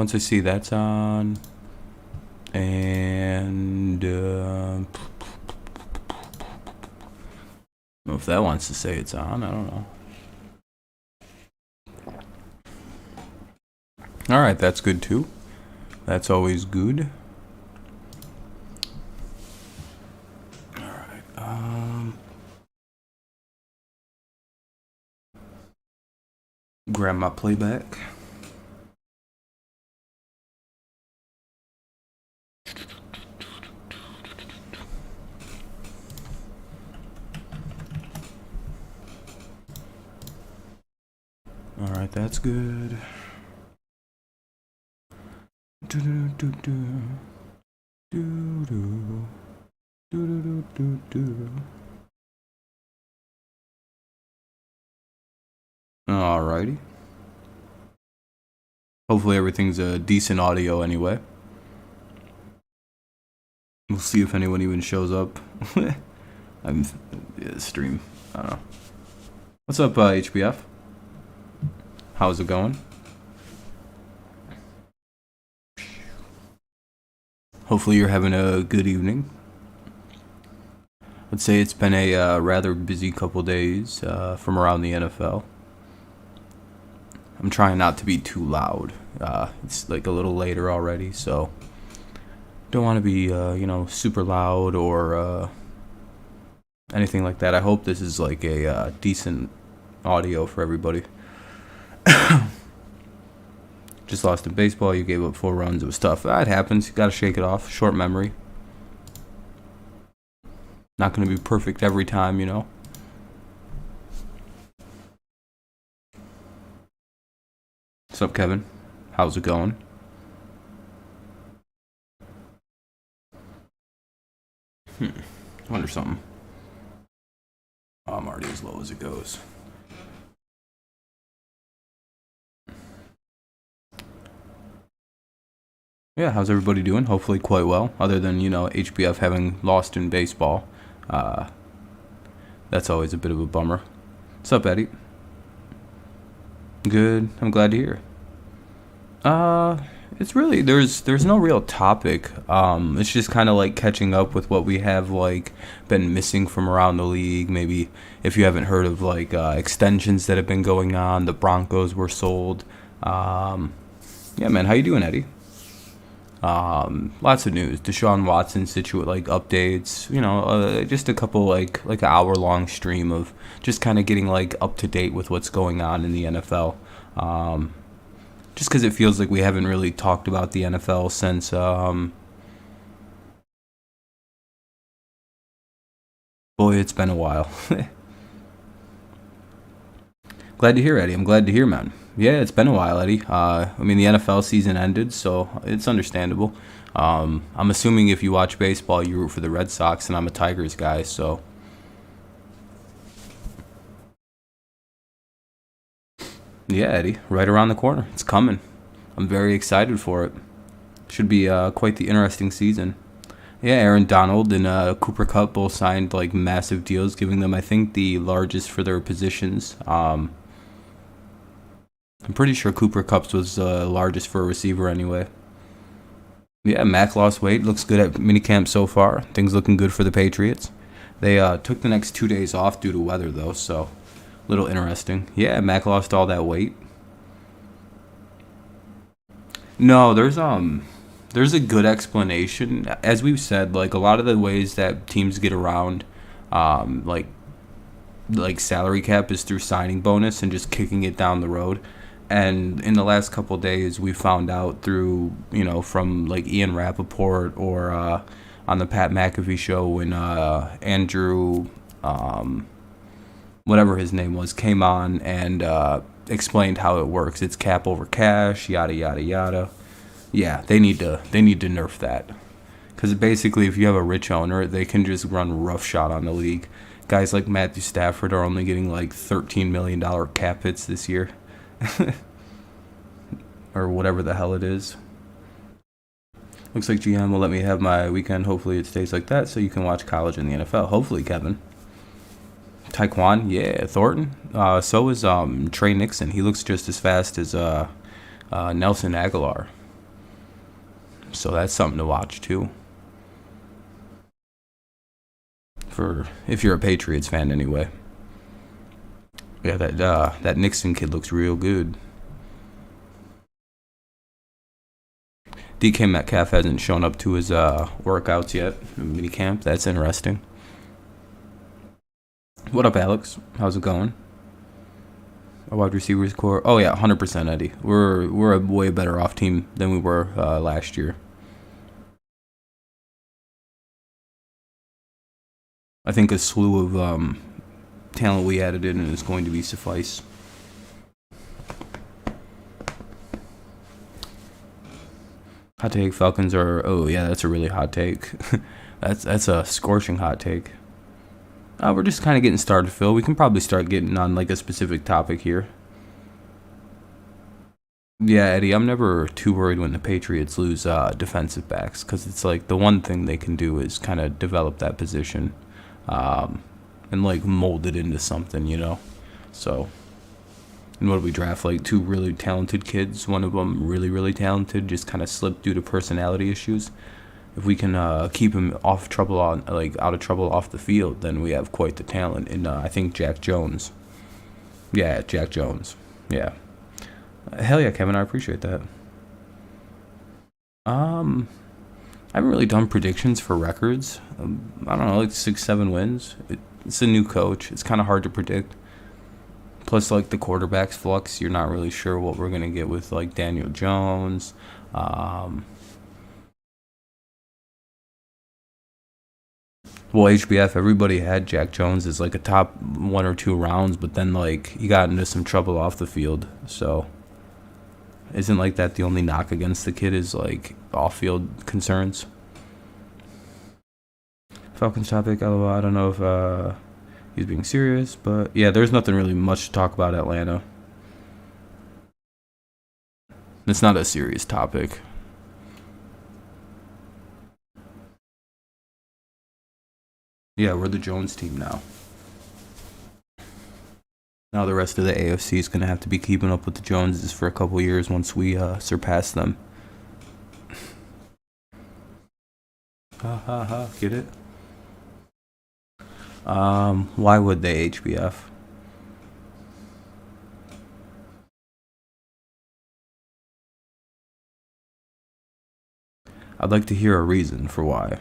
once I see that's on, and if that wants to say it's on, I don't know. All right, that's good too. That's always good. All right. Grab my playback. All right, that's good. Alrighty. Hopefully everything's a decent audio anyway. We'll see if anyone even shows up. Stream. I don't know. What's up, HBF? How's it going? Hopefully you're having a good evening. I'd say it's been a rather busy couple days from around the NFL. I'm trying not to be too loud. It's like a little later already, so don't want to be super loud or anything like that. I hope this is like a decent audio for everybody. Just lost in baseball. You gave up 4 runs. It was tough. It happens. You got to shake it off. Short memory. Not going to be perfect every time, you know. What's up, Kevin? How's it going? I wonder something. Oh, I'm already as low as it goes. Yeah, how's everybody doing? Hopefully quite well, other than, HBF having lost in baseball. That's always a bit of a bummer. What's up, Eddie? Good. I'm glad to hear. It's really, there's no real topic. It's just kind of like catching up with what we have like been missing from around the league. Maybe if you haven't heard of like extensions that have been going on, the Broncos were sold. Yeah, man, how you doing, Eddie? Lots of news. Deshaun Watson like updates. Just a couple like an hour-long stream of just kind of getting like up to date with what's going on in the NFL. Just because it feels like we haven't really talked about the NFL since boy, it's been a while. Glad to hear, Eddie. I'm glad to hear, man. Yeah, it's been a while, Eddie. The NFL season ended, so it's understandable. I'm assuming if you watch baseball, you root for the Red Sox, and I'm a Tigers guy, so. Yeah, Eddie, right around the corner. It's coming. I'm very excited for it. Should be quite the interesting season. Yeah, Aaron Donald and Cooper Kupp both signed like massive deals, giving them, I think, the largest for their positions. I'm pretty sure Cooper Kupp's was largest for a receiver anyway. Yeah, Mac lost weight. Looks good at minicamp so far. Things looking good for the Patriots. They took the next 2 days off due to weather, though, so a little interesting. Yeah, Mac lost all that weight. No, there's a good explanation. As we've said, like a lot of the ways that teams get around, like salary cap is through signing bonus and just kicking it down the road. And in the last couple of days, we found out through, from like Ian Rappaport or on the Pat McAfee show when Andrew, whatever his name was, came on and explained how it works. It's cap over cash, yada, yada, yada. Yeah, they need to nerf that. Because basically, if you have a rich owner, they can just run roughshod on the league. Guys like Matthew Stafford are only getting like $13 million cap hits this year. Or whatever the hell it is. Looks like GM will let me have my weekend. Hopefully it stays like that so you can watch college in the NFL. Hopefully, Kevin. Taekwon, yeah. Thornton. So is Trey Nixon. He looks just as fast as Nelson Aguilar. So that's something to watch too. For if you're a Patriots fan, anyway. Yeah, that Nixon kid looks real good. DK Metcalf hasn't shown up to his workouts yet, mini camp. That's interesting. What up, Alex? How's it going? A wide receivers core. Oh yeah, 100% Eddie. We're a way better off team than we were last year. I think a slew of talent we added in is going to be suffice. Hot take: Falcons are. Oh yeah, that's a really hot take. that's a scorching hot take. We're just kind of getting started, Phil. We can probably start getting on like a specific topic here. Yeah, Eddie, I'm never too worried when the Patriots lose defensive backs because it's like the one thing they can do is kind of develop that position and like mold it into something, you know? So, and what do we draft? Like two really talented kids. One of them really, really talented, just kind of slipped due to personality issues. If we can keep him out of trouble off the field, then we have quite the talent. And I think Jack Jones. Yeah, Jack Jones. Yeah. Hell yeah, Kevin. I appreciate that. I haven't really done predictions for records. I don't know, like 6, 7 wins. It's a new coach. It's kind of hard to predict. Plus, like the quarterbacks flux, you're not really sure what we're gonna get with like Daniel Jones. Well, HBF, everybody had Jack Jones as like a top 1 or 2 rounds, but then like he got into some trouble off the field. So isn't like that the only knock against the kid is like off-field concerns? Falcons topic, LOL. I don't know if he's being serious, but yeah, there's nothing really much to talk about Atlanta. It's not a serious topic. Yeah, we're the Jones team now. Now the rest of the AFC is going to have to be keeping up with the Joneses for a couple years once we surpass them. Ha ha ha, get it? Why would they, HBF? I'd like to hear a reason for why.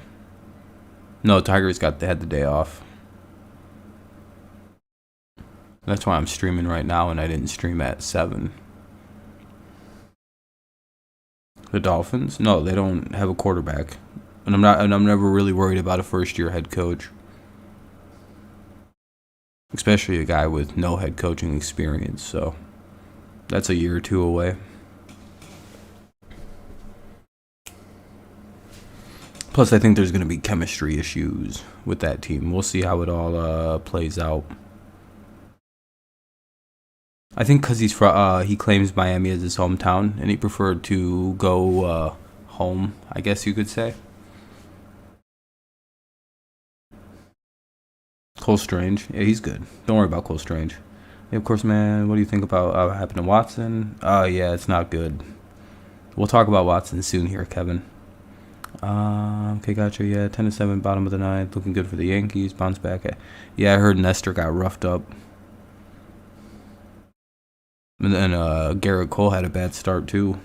No, Tigers had the day off. That's why I'm streaming right now, and I didn't stream at 7. The Dolphins? No, they don't have a quarterback, and I'm never really worried about a first-year head coach, especially a guy with no head coaching experience. So that's a year or two away. Plus, I think there's going to be chemistry issues with that team. We'll see how it all plays out. I think because he claims Miami as his hometown, and he preferred to go home, I guess you could say. Cole Strange, yeah, he's good. Don't worry about Cole Strange. Yeah, of course, man. What do you think about what happened to Watson? Yeah, it's not good. We'll talk about Watson soon here, Kevin. Okay, gotcha. Yeah, 10-7, bottom of the ninth, looking good for the Yankees. Bounce back. Yeah, I heard Nestor got roughed up. And then Garrett Cole had a bad start too.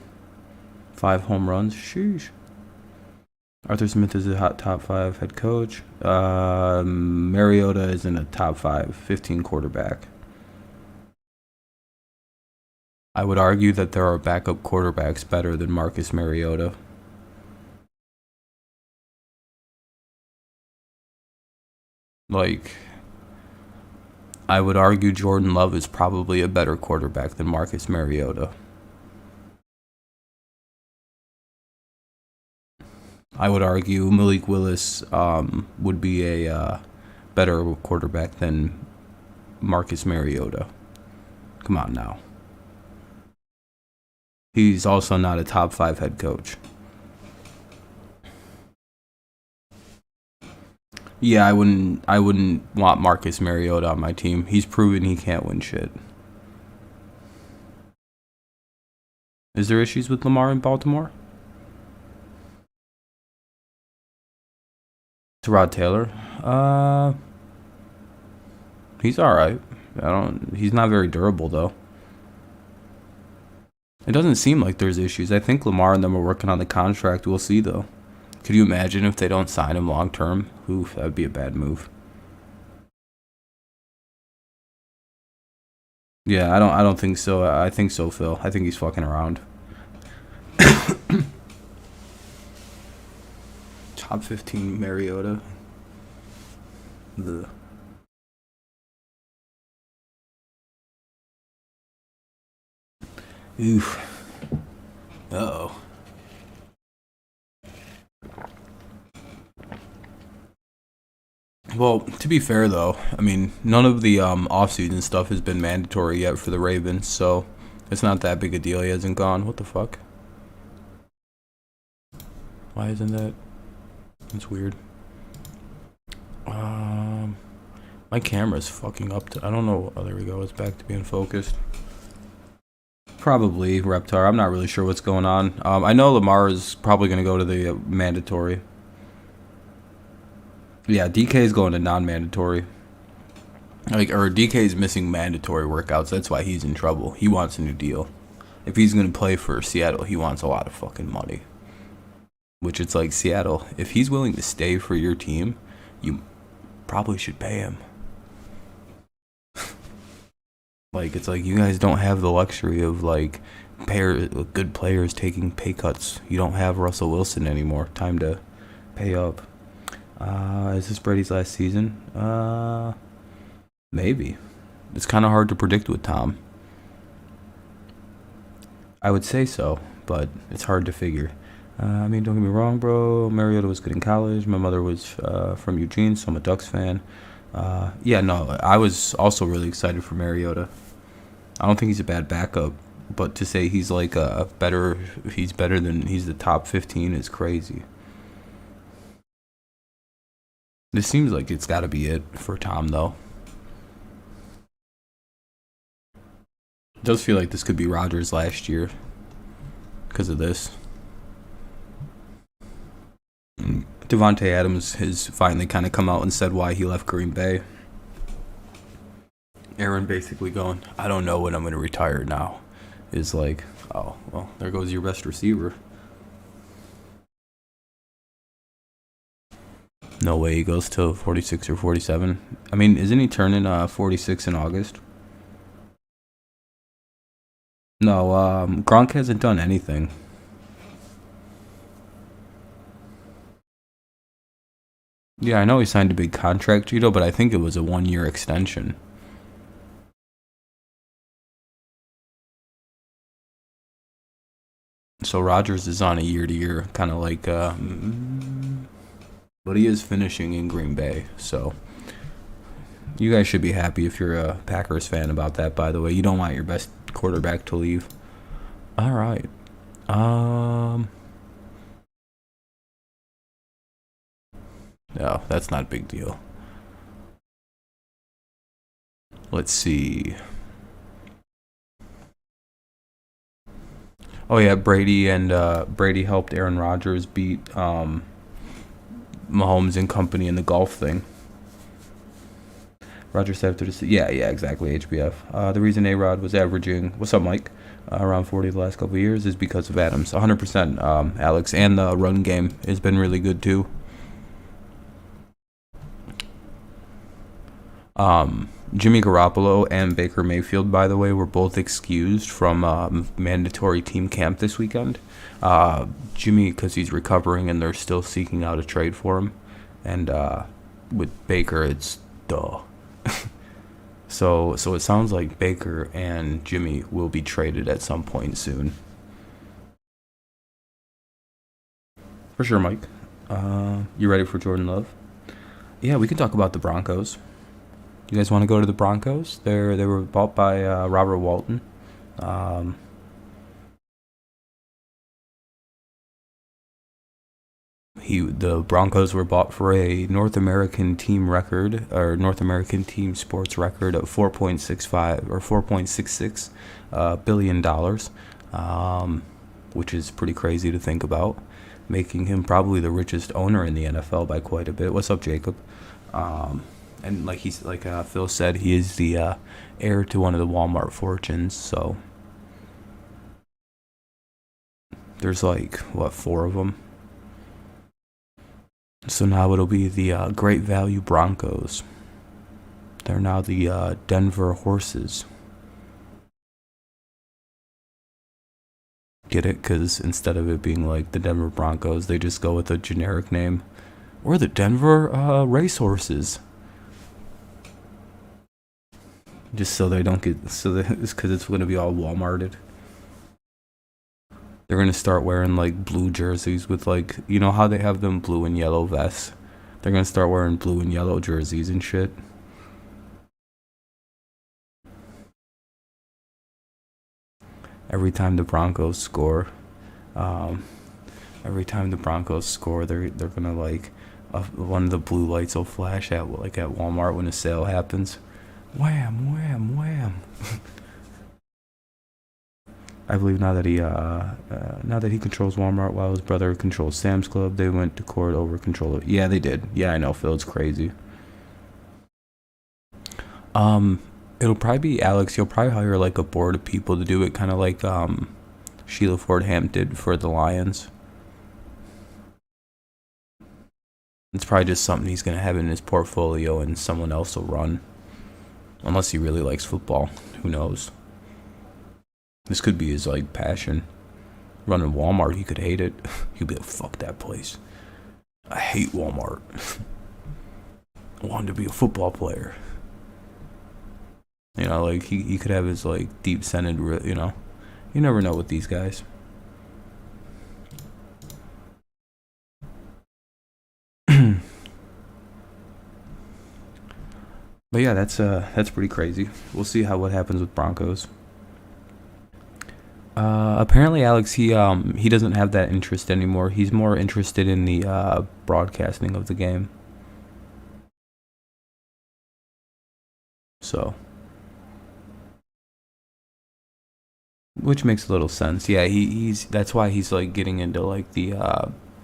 5 home runs. Sheesh. Arthur Smith is a hot top 5 head coach. Mariota is in a top 5, 15 quarterback. I would argue that there are backup quarterbacks better than Marcus Mariota. Like, I would argue Jordan Love is probably a better quarterback than Marcus Mariota. I would argue Malik Willis would be a better quarterback than Marcus Mariota. Come on now. He's also not a top 5 head coach. Yeah, I wouldn't want Marcus Mariota on my team. He's proven he can't win shit. Is there issues with Lamar in Baltimore? Terod Taylor. He's all right. He's not very durable though. It doesn't seem like there's issues. I think Lamar and them are working on the contract. We'll see though. Could you imagine if they don't sign him long term? Oof, that would be a bad move. Yeah, I don't think so. I think so, Phil. I think he's fucking around. Top 15 Mariota. The oof. Uh-oh. Well, to be fair though, I mean, none of the off-season stuff has been mandatory yet for the Ravens, so it's not that big a deal. He hasn't gone. What the fuck? Why isn't that? That's weird. My camera's fucking up. I don't know. Oh, there we go. It's back to being focused. Probably Reptar. I'm not really sure what's going on. I know Lamar is probably going to go to the mandatory. Yeah, DK is going to non-mandatory. Or DK is missing mandatory workouts. That's why he's in trouble. He wants a new deal. If he's going to play for Seattle, he wants a lot of fucking money. Which it's like, Seattle, if he's willing to stay for your team, you probably should pay him. It's like you guys don't have the luxury of good players taking pay cuts. You don't have Russell Wilson anymore. Time to pay up. Is this Brady's last season? Maybe. It's kind of hard to predict with Tom. I would say so, but it's hard to figure. I mean, don't get me wrong, bro. Mariota was good in college. My mother was from Eugene, so I'm a Ducks fan. Yeah, no, I was also really excited for Mariota. I don't think he's a bad backup, but to say he's he's better than he's the top 15 is crazy. This seems like it's got to be it for Tom, though. It does feel like this could be Rodgers last year because of this. Devontae Adams has finally kind of come out and said why he left Green Bay. Aaron basically going, I don't know when I'm going to retire now. Is like, oh, well, there goes your best receiver. No way he goes to 46 or 47. I mean, isn't he turning 46 in August? No, Gronk hasn't done anything. Yeah, I know he signed a big contract, Gito, but I think it was a 1-year extension. So Rodgers is on a year-to-year, kind of but he is finishing in Green Bay, so you guys should be happy if you're a Packers fan about that, by the way. You don't want your best quarterback to leave. All right. No, that's not a big deal. Let's see. Oh yeah, Brady helped Aaron Rodgers beat Mahomes and company in the golf thing. Rodgers after the yeah, exactly, HBF. The reason A-Rod was averaging, what's up, Mike, around 40 the last couple of years is because of Adams. 100%, Alex, and the run game has been really good too. Jimmy Garoppolo and Baker Mayfield, by the way, were both excused from mandatory team camp this weekend. Jimmy, because he's recovering and they're still seeking out a trade for him. And with Baker, it's duh. So it sounds like Baker and Jimmy will be traded at some point soon. For sure, Mike. You ready for Jordan Love? Yeah, we can talk about the Broncos. You guys want to go to the Broncos? They were bought by Robert Walton. The Broncos were bought for a North American team record or North American team sports record of 4.65 or 4.66 billion dollars. which is pretty crazy to think about, making him probably the richest owner in the NFL by quite a bit. What's up, Jacob? And Phil said, he is the heir to one of the Walmart fortunes. So there's like what, 4 of them. So now it'll be the Great Value Broncos. They're now the Denver Horses. Get it? Because instead of it being like the Denver Broncos, they just go with a generic name. We're the Denver Racehorses. Just so they don't get, it's because it's going to be all Walmarted. They're going to start wearing like blue jerseys with like, you know how they have them blue and yellow vests? They're going to start wearing blue and yellow jerseys and shit. Every time the Broncos score, they're gonna like, one of the blue lights will flash at Walmart when a sale happens. Wham, wham, wham. I believe now that he controls Walmart while his brother controls Sam's Club, they went to court over control of. Yeah, they did. Yeah, I know, Phil. It's crazy. It'll probably be Alex. You'll probably hire like a board of people to do it, kind of like Sheila Ford-Hamp did for the Lions. It's probably just something he's gonna have in his portfolio, and someone else will run. Unless he really likes football, who knows? This could be his like passion. Running Walmart, he could hate it. He'd be like, "Fuck that place. I hate Walmart. I wanted to be a football player." You know, like he could have his like deep-scented, you know. You never know with these guys. But yeah, that's pretty crazy. We'll see what happens with Broncos. Apparently, Alex, he doesn't have that interest anymore. He's more interested in the broadcasting of the game. So, which makes a little sense. Yeah, he's that's why he's like getting into like the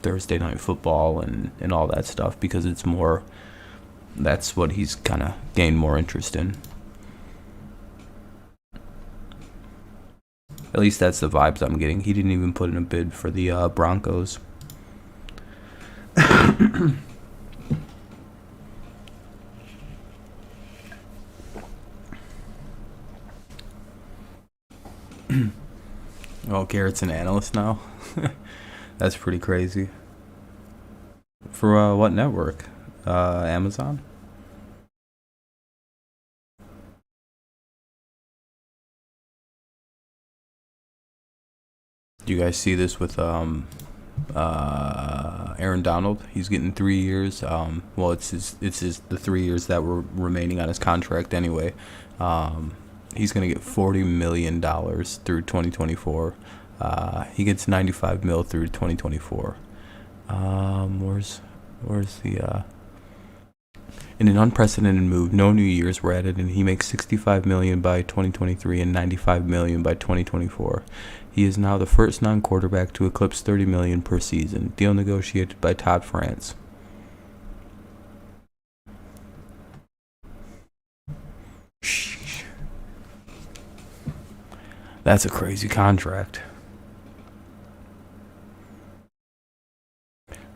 Thursday night football and all that stuff, because it's more, that's what he's kind of gained more interest in. At least that's the vibes I'm getting. He didn't even put in a bid for the Broncos. Oh, Garrett's an analyst now? That's pretty crazy. For what network? Amazon? Do you guys see this with Aaron Donald? He's getting 3 years. Well, it's the 3 years that were remaining on his contract anyway. He's gonna get $40 million through 2024. He gets 95 mil through 2024. Where's the in an unprecedented move, no new years were added, and he makes 65 million by 2023 and 95 million by 2024. He is now the first non-quarterback to eclipse 30 million per season. Deal negotiated by Todd France. Sheesh. That's a crazy contract.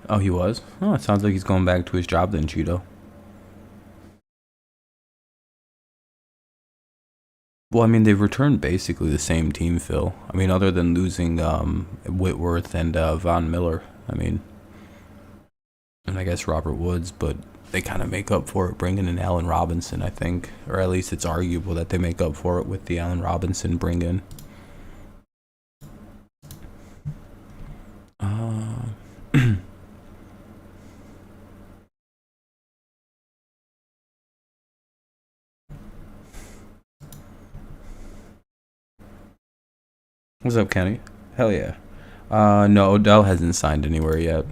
Oh, he was? Oh, it sounds like he's going back to his job then, Cheeto. Well, I mean, they've returned basically the same team, Phil. I mean, other than losing Whitworth and Von Miller. I mean, and I guess Robert Woods, but they kind of make up for it bringing in Allen Robinson, I think. Or at least it's arguable that they make up for it with the Allen Robinson bring in. What's up, Kenny? Hell yeah. No, Odell hasn't signed anywhere yet.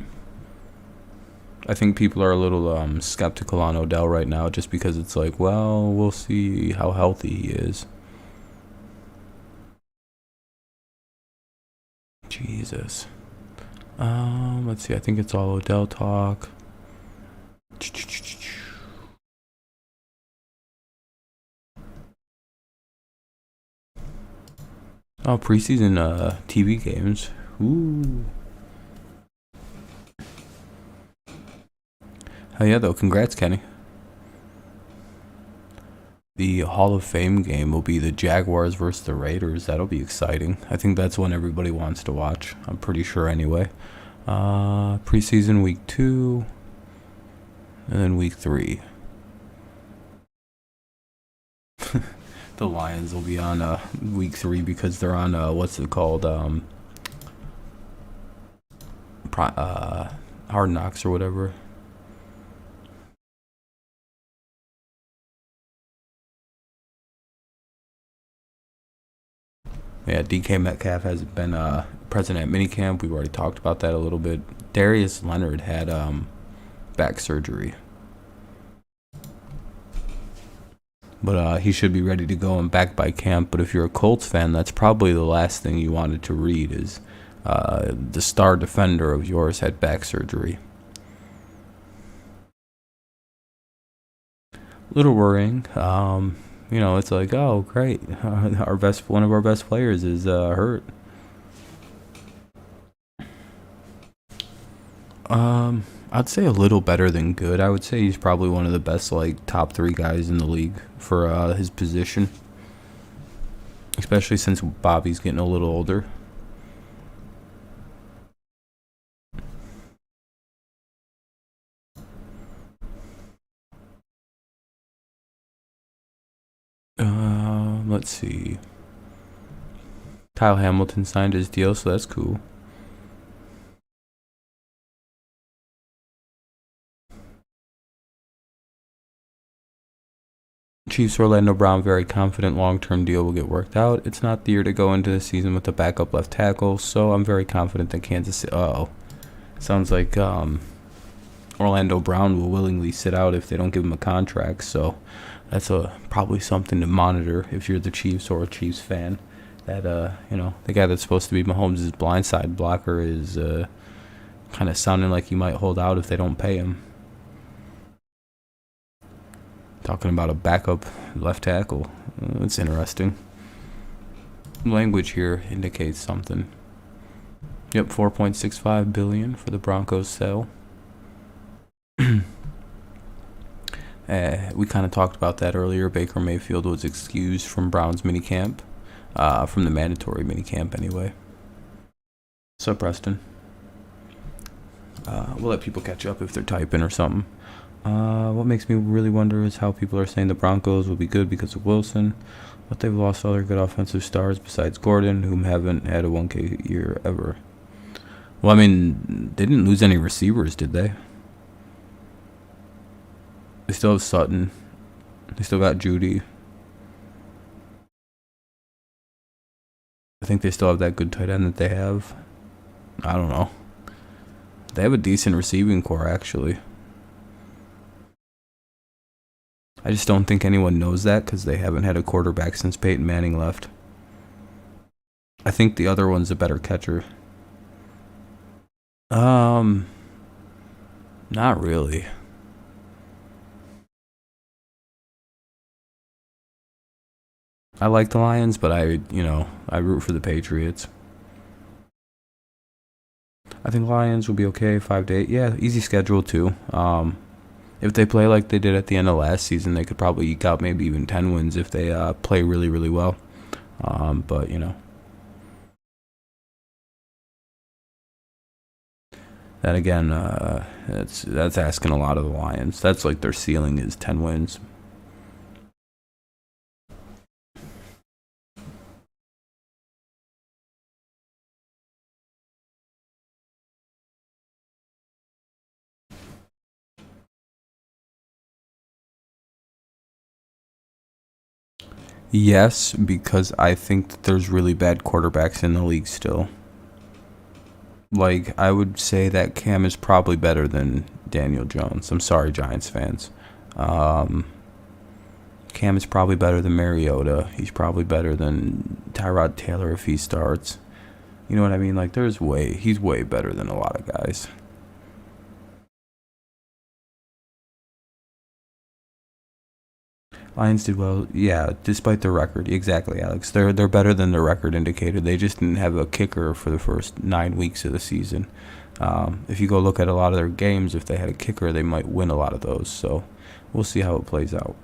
I think people are a little skeptical on Odell right now, just because it's like, well, we'll see how healthy he is. Jesus. Let's see. I think it's all Odell talk. Oh, preseason TV games. Ooh. Oh yeah, though. Congrats, Kenny. The Hall of Fame game will be the Jaguars versus the Raiders. That'll be exciting. I think that's one everybody wants to watch. I'm pretty sure anyway. Preseason week 2, and then week 3. The Lions will be on week 3 because they're on what's it called? Hard Knocks or whatever. Yeah, DK Metcalf hasn't been present at minicamp. We've already talked about that a little bit. Darius Leonard had back surgery. But he should be ready to go and back by camp. But if you're a Colts fan, that's probably the last thing you wanted to read is the star defender of yours had back surgery. Little worrying. It's like, oh, great. One of our best players is hurt. I'd say a little better than good. I would say he's probably one of the best, top 3 guys in the league for his position. Especially since Bobby's getting a little older. Let's see. Kyle Hamilton signed his deal, so that's cool. Chiefs Orlando Brown very confident long-term deal will get worked out. It's not the year to go into the season with a backup left tackle, so I'm very confident that Kansas City... sounds like Orlando Brown will willingly sit out if they don't give him a contract, so that's probably something to monitor if you're the Chiefs or a Chiefs fan. That, the guy that's supposed to be Mahomes' blindside blocker is kind of sounding like he might hold out if they don't pay him. Talking about a backup left tackle. It's interesting. Language here indicates something. Yep, $4.65 billion for the Broncos sale. We kind of talked about that earlier. Baker Mayfield was excused from Browns minicamp, from the mandatory minicamp anyway. What's up, Preston? We'll let people catch up if they're typing or something. What makes me really wonder is how people are saying the Broncos will be good because of Wilson, but they've lost all their good offensive stars besides Gordon, whom haven't had a 1K year ever. Well, I mean, they didn't lose any receivers, did they? They still have Sutton. They still got Judy. I think they still have that good tight end that they have. I don't know. They have a decent receiving core, actually. I just don't think anyone knows that because they haven't had a quarterback since Peyton Manning left. I think the other one's a better catcher. Not really. I like the Lions, but I root for the Patriots. I think Lions will be okay, 5-8. Yeah, easy schedule too. If they play like they did at the end of last season, they could probably eke out maybe even 10 wins if they play really, really well. But that again, that's asking a lot of the Lions. That's like their ceiling is 10 wins. Yes, because I think that there's really bad quarterbacks in the league still. I would say that Cam is probably better than Daniel Jones. I'm sorry, Giants fans. Cam is probably better than Mariota. He's probably better than Tyrod Taylor if he starts. You know what I mean? Like, he's way better than a lot of guys. Lions did well, yeah, despite their record. Exactly, Alex. They're better than their record indicated. They just didn't have a kicker for the first 9 weeks of the season. If you go look at a lot of their games, if they had a kicker, they might win a lot of those. So we'll see how it plays out.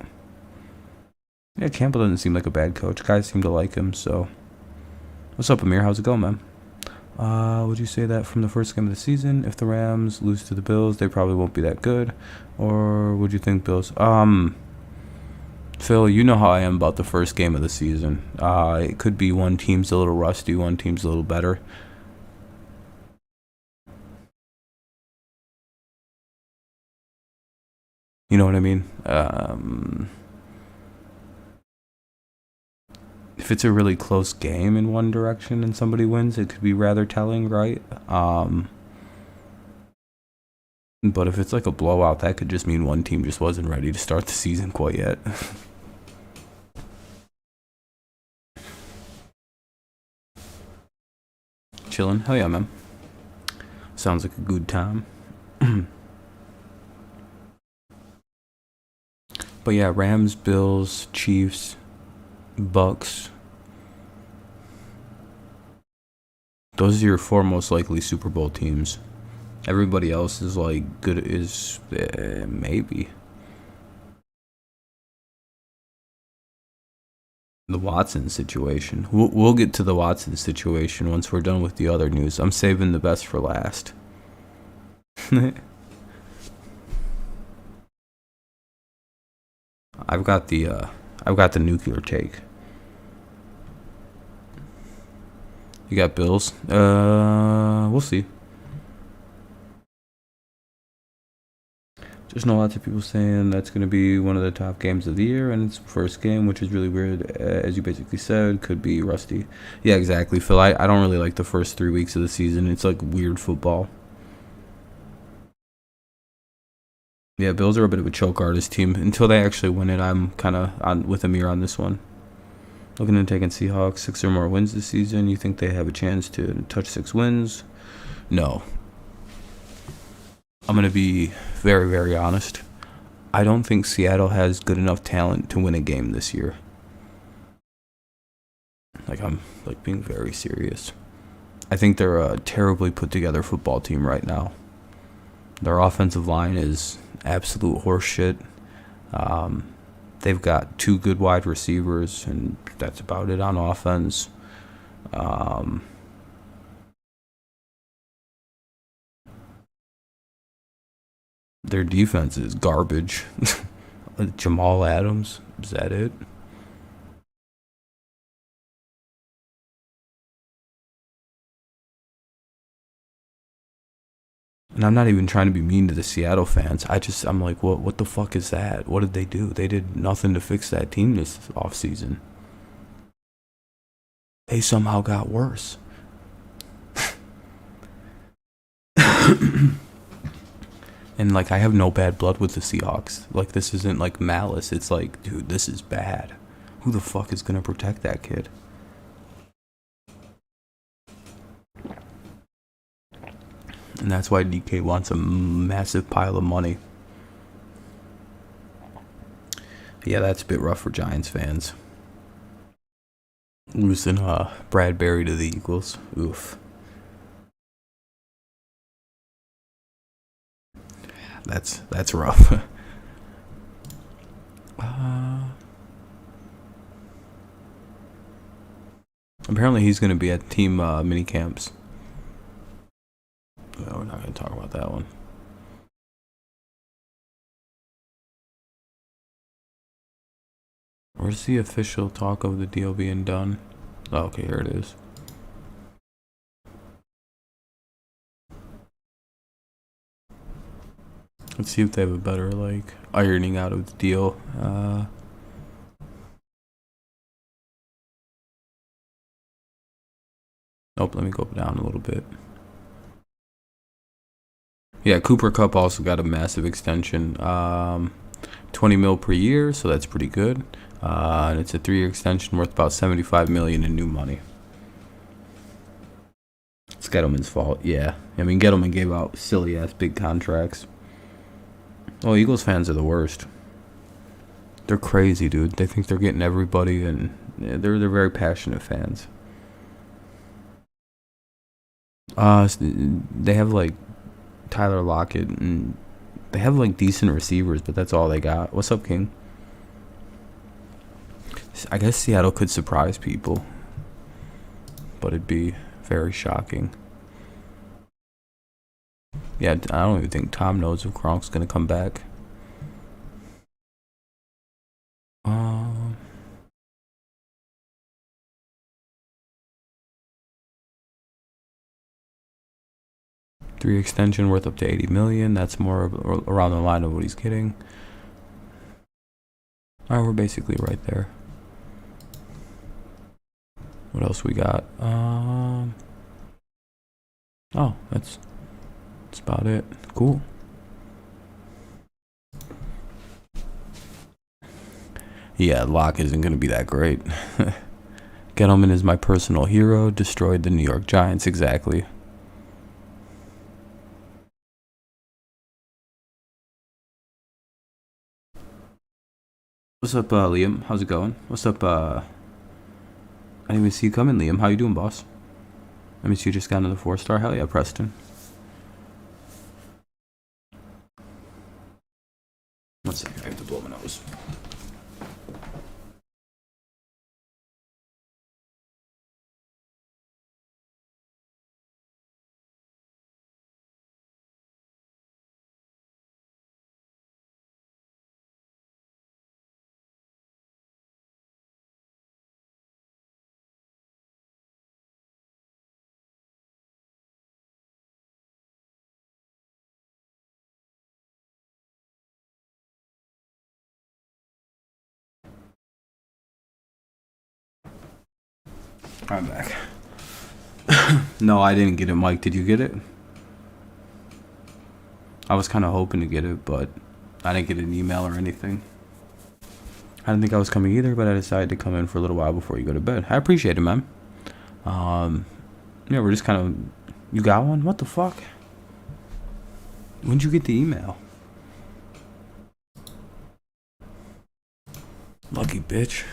Yeah, Campbell doesn't seem like a bad coach. Guys seem to like him. So what's up, Amir? How's it going, man? Would you say that from the first game of the season, if the Rams lose to the Bills, they probably won't be that good, or would you think Bills? Phil, you know how I am about the first game of the season. It could be one team's a little rusty, one team's a little better. You know what I mean? If it's a really close game in one direction and somebody wins, it could be rather telling, right? But if it's like a blowout, that could just mean one team just wasn't ready to start the season quite yet. Chilling? Hell yeah, man. Sounds like a good time. But yeah, Rams, Bills, Chiefs, Bucks. Those are your four most likely Super Bowl teams. Everybody else is like good. Is maybe the Watson situation. We'll get to the Watson situation once we're done with the other news. I'm saving the best for last. I've got the nuclear take. You got Bills. We'll see. There's no lots of people saying that's going to be one of the top games of the year, and it's the first game, which is really weird. As you basically said, could be rusty. Yeah, exactly, Phil. I don't really like the first 3 weeks of the season. It's like weird football. Yeah, Bills are a bit of a choke artist team. Until they actually win it, I'm kind of on with Amir on this one. Looking at taking Seahawks 6 or more wins this season. You think they have a chance to touch 6 wins? No. I'm going to be very, very honest. I don't think Seattle has good enough talent to win a game this year. I'm being very serious. I think they're a terribly put together football team right now. Their offensive line is absolute horseshit. They've got 2 good wide receivers, and that's about it on offense. Their defense is garbage. Jamal Adams, is that it? And I'm not even trying to be mean to the Seattle fans. I'm like, what the fuck is that? What did they do? They did nothing to fix that team this offseason. They somehow got worse. And I have no bad blood with the Seahawks. This isn't malice. It's dude, this is bad. Who the fuck is gonna protect that kid? And that's why DK wants a massive pile of money. Yeah, that's a bit rough for Giants fans. Losing Bradbury to the Eagles. Oof. That's rough. Apparently he's going to be at team mini camps. No, we're not going to talk about that one. Where's the official talk of the deal being done? Oh, okay, here it is. Let's see if they have a better ironing out of the deal. Nope, let me go down a little bit. Yeah, Cooper Cup also got a massive extension. 20 mil per year, so that's pretty good. And it's a 3-year extension worth about $75 million in new money. Gettleman's fault. Yeah, I mean Gettleman gave out silly ass big contracts. Oh, Eagles fans are the worst. They're crazy, dude. They think they're getting everybody, and yeah, they're very passionate fans. They have like Tyler Lockett, and they have like decent receivers, but that's all they got. What's up, King? I guess Seattle could surprise people, but it'd be very shocking. Yeah, I don't even think Tom knows if Gronk's gonna come back. Um, 3 extension worth up to 80 million. That's more around the line of what he's getting. All right, we're basically right there. What else we got? Oh, that's about it. Cool. Yeah, Locke isn't gonna be that great. Gettleman is my personal hero. Destroyed the New York Giants. Exactly. What's up, Liam? How's it going? What's up, I didn't even see you coming, Liam. How you doing, boss? Let me see, you just got another 4-star. Hell yeah, Preston. One second, I have to blow my nose. I'm back. No, I didn't get it, Mike. Did you get it? I was kind of hoping to get it, but I didn't get an email or anything. I didn't think I was coming either, but I decided to come in for a little while before you go to bed. I appreciate it, man. Yeah, we're just kind of... You got one? What the fuck? When'd you get the email? Lucky bitch.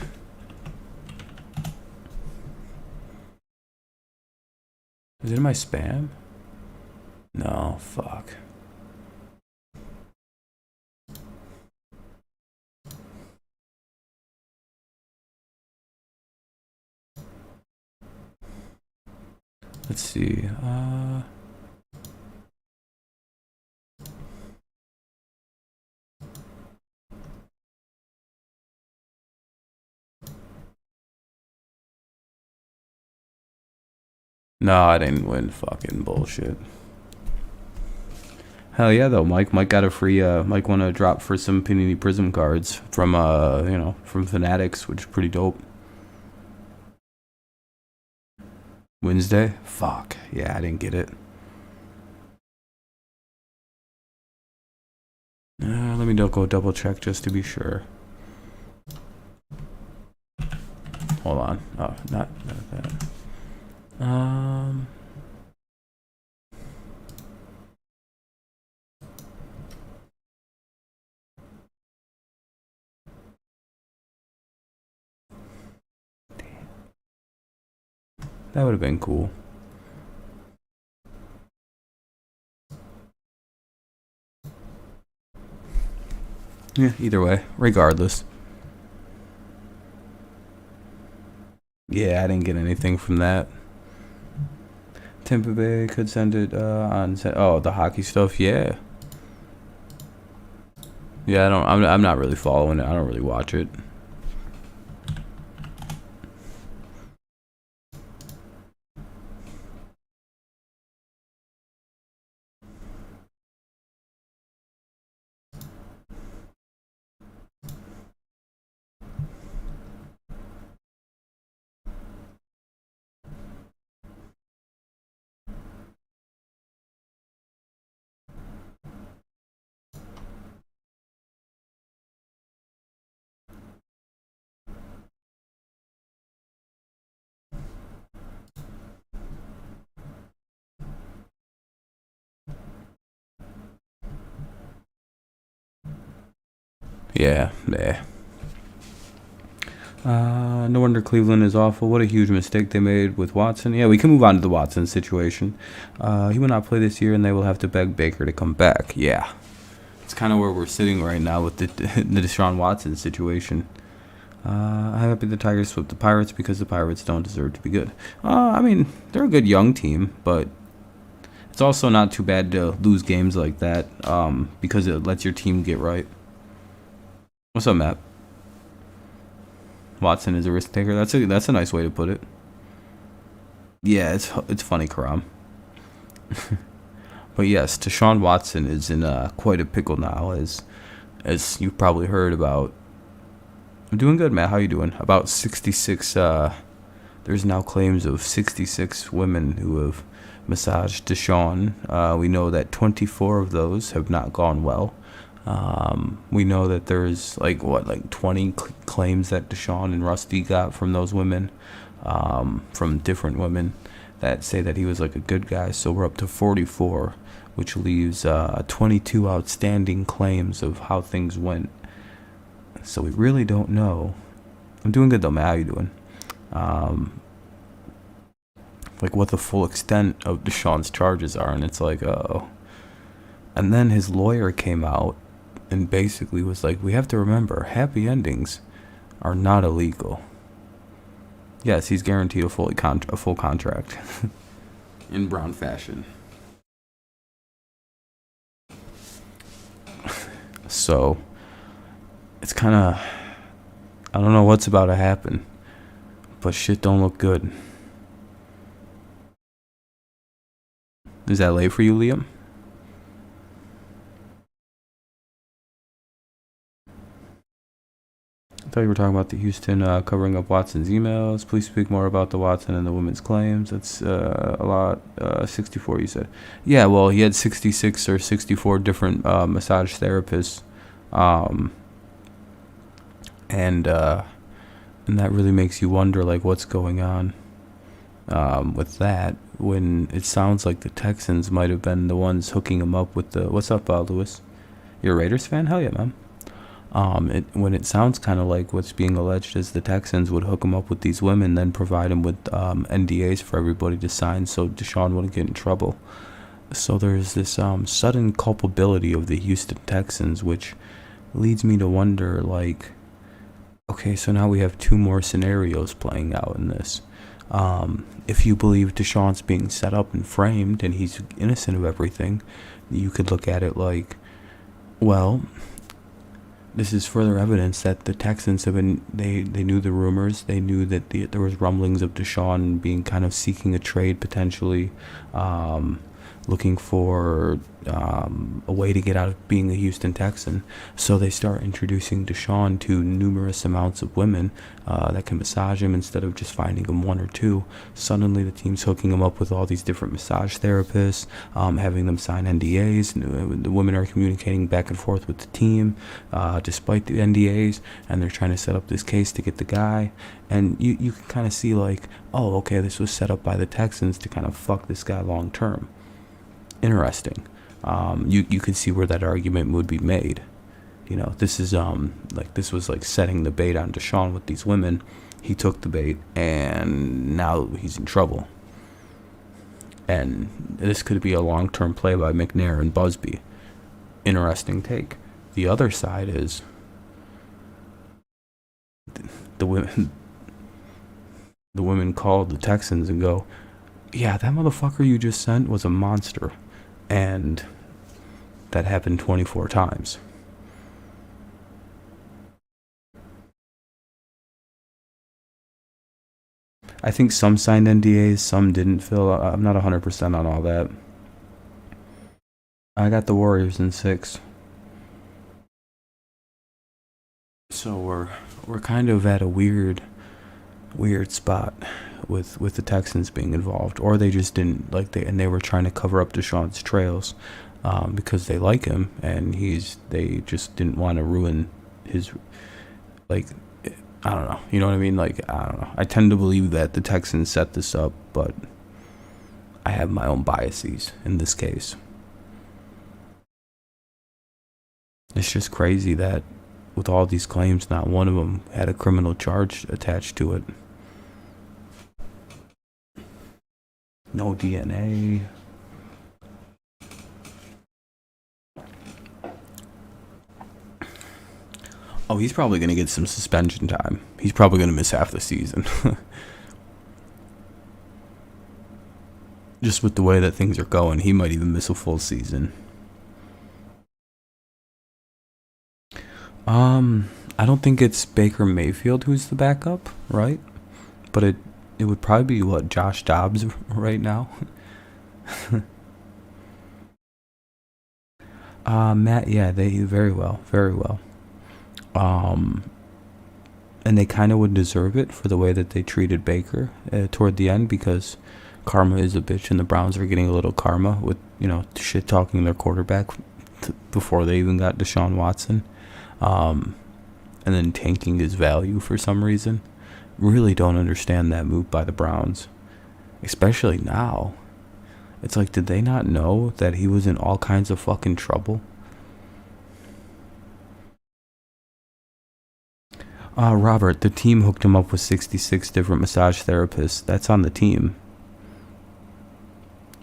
Is it in my spam? No, fuck. Let's see. No, I didn't win. Fucking bullshit. Hell yeah, though, Mike. Mike got a free. Mike won a drop for some Panini Prism cards from from Fanatics, which is pretty dope. Wednesday. Fuck. Yeah, I didn't get it. Let me go double check just to be sure. Hold on. Oh, not that. That would have been cool. Yeah, either way, regardless. Yeah, I didn't get anything from that. Tampa Bay could send it on. Oh, the hockey stuff. Yeah. Yeah, I don't. I'm not really following it. I don't really watch it. Yeah, yeah. No wonder Cleveland is awful. What a huge mistake they made with Watson. Yeah, we can move on to the Watson situation. He will not play this year, and they will have to beg Baker to come back. Yeah, it's kind of where we're sitting right now with the Deshaun Watson situation. I'm happy the Tigers swept the Pirates because the Pirates don't deserve to be good. I mean, they're a good young team, but it's also not too bad to lose games like that because it lets your team get right. What's up, Matt? Watson is a risk taker. That's a nice way to put it. Yeah, it's funny, Karam. But yes, Deshaun Watson is in quite a pickle now, as you've probably heard about. I'm doing good, Matt. How you doing? About 66. There's now claims of 66 women who have massaged Deshaun. We know that 24 of those have not gone well. We know that there's like 20 claims that Deshaun and Rusty got from those women, from different women that say that he was like a good guy. So we're up to 44, which leaves 22 outstanding claims of how things went. So we really don't know. I'm doing good though, Matt. How you doing? Like what the full extent of Deshaun's charges are, and it's like, oh. And then his lawyer came out and basically was like, we have to remember, happy endings are not illegal. Yes, he's guaranteed a full contract in Brown fashion. So it's kind of, I don't know what's about to happen, but shit don't look good. Is that late for you, Liam? I thought you were talking about the Houston covering up Watson's emails. Please speak more about the Watson and the women's claims. That's a lot. 64, you said. Yeah, well, he had 66 or 64 different massage therapists. And that really makes you wonder, like, what's going on with that, when it sounds like the Texans might have been the ones hooking him up with the... What's up, Lewis? You're a Raiders fan? Hell yeah, man. When it sounds kind of like what's being alleged is the Texans would hook him up with these women, then provide him with NDAs for everybody to sign so Deshaun wouldn't get in trouble. So there's this sudden culpability of the Houston Texans, which leads me to wonder, like, okay, so now we have two more scenarios playing out in this. If you believe Deshaun's being set up and framed and he's innocent of everything, you could look at it like, well, this is further evidence that the Texans have been, they knew the rumors. They knew that there was rumblings of Deshaun being kind of seeking a trade potentially, looking for a way to get out of being a Houston Texan. So they start introducing Deshaun to numerous amounts of women that can massage him instead of just finding him one or two. Suddenly the team's hooking him up with all these different massage therapists, having them sign NDAs. The women are communicating back and forth with the team despite the NDAs, and they're trying to set up this case to get the guy. And you can kind of see like, oh, okay, this was set up by the Texans to kind of fuck this guy long term. Interesting. You could see where that argument would be made. You know, this is this was like setting the bait on Deshaun with these women. He took the bait, and now he's in trouble. And this could be a long-term play by McNair and Busby. Interesting take. The other side is the women. The women call the Texans and go, "Yeah, that motherfucker you just sent was a monster," and that happened 24 times. I think some signed NDAs, some didn't, Phil. I'm not 100% on all that. I got the Warriors in 6. So we're kind of at a weird spot with the Texans being involved, or they just didn't like they were trying to cover up Deshaun's trails because they like him, and they just didn't want to ruin his, like, I don't know, you know what I mean? Like, I don't know. I tend to believe that the Texans set this up, but I have my own biases in this case. It's just crazy that with all these claims, not one of them had a criminal charge attached to it. No DNA. Oh, he's probably going to get some suspension time. He's probably going to miss half the season. Just with the way that things are going, he might even miss a full season. I don't think it's Baker Mayfield who's the backup, right? But it would probably be what, Josh Dobbs right now. Matt, yeah, they very well, very well. Um, and they kind of would deserve it for the way that they treated Baker toward the end, because karma is a bitch, and the Browns are getting a little karma with shit talking their quarterback before they even got Deshaun Watson, and then tanking his value for some reason. Really don't understand that move by the Browns, especially now. It's like, did they not know that he was in all kinds of fucking trouble? Robert, the team hooked him up with 66 different massage therapists. That's on the team.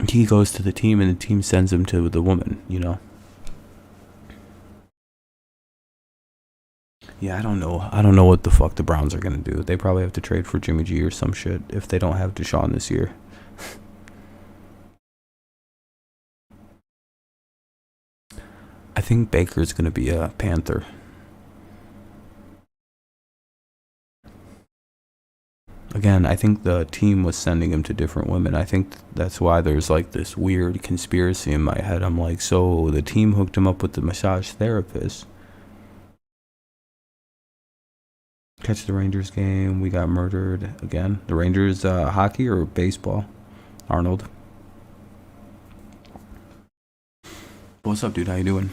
He goes to the team, and the team sends him to the woman. Yeah, I don't know. I don't know what the fuck the Browns are going to do. They probably have to trade for Jimmy G or some shit if they don't have Deshaun this year. I think Baker's going to be a Panther. Again, I think the team was sending him to different women. I think that's why there's like this weird conspiracy in my head. I'm like, so the team hooked him up with the massage therapist. Catch the Rangers game. We got murdered again. The Rangers hockey or baseball? Arnold. What's up, dude? How you doing?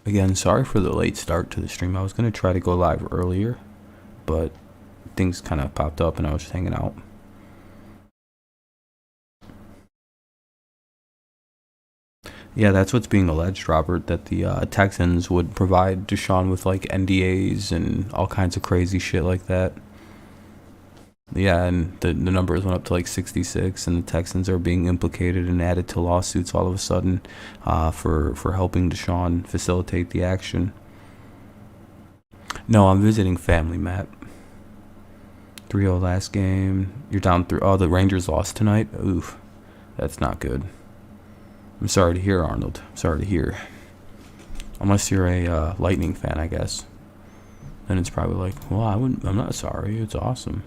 Again, sorry for the late start to the stream. I was going to try to go live earlier, but things kind of popped up and I was just hanging out. Yeah, that's what's being alleged, Robert, that the Texans would provide Deshaun with like NDAs and all kinds of crazy shit like that. Yeah, and the numbers went up to like 66, and the Texans are being implicated and added to lawsuits all of a sudden for helping Deshaun facilitate the action. No, I'm visiting family, Matt. 3-0 last game. You're down 3. Oh, the Rangers lost tonight? Oof, that's not good. I'm sorry to hear, Arnold. I'm sorry to hear. Unless you're a Lightning fan, I guess. Then it's probably like, well, I'm not sorry. It's awesome.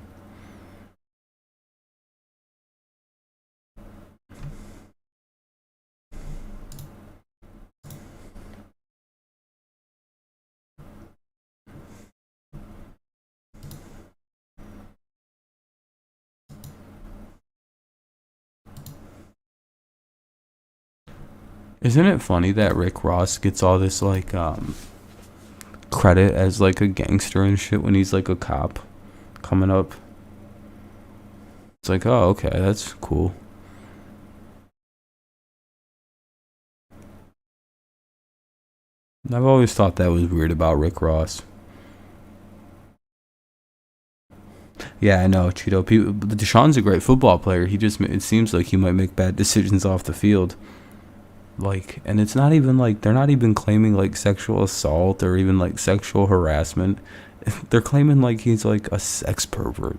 Isn't it funny that Rick Ross gets all this like credit as like a gangster and shit when he's like a cop coming up? It's like, oh, okay, that's cool. I've always thought that was weird about Rick Ross. Yeah, I know, Cheeto. Deshaun's a great football player. It seems like he might make bad decisions off the field. Like, and it's not even like, they're not even claiming like sexual assault or even like sexual harassment. They're claiming like he's like a sex pervert.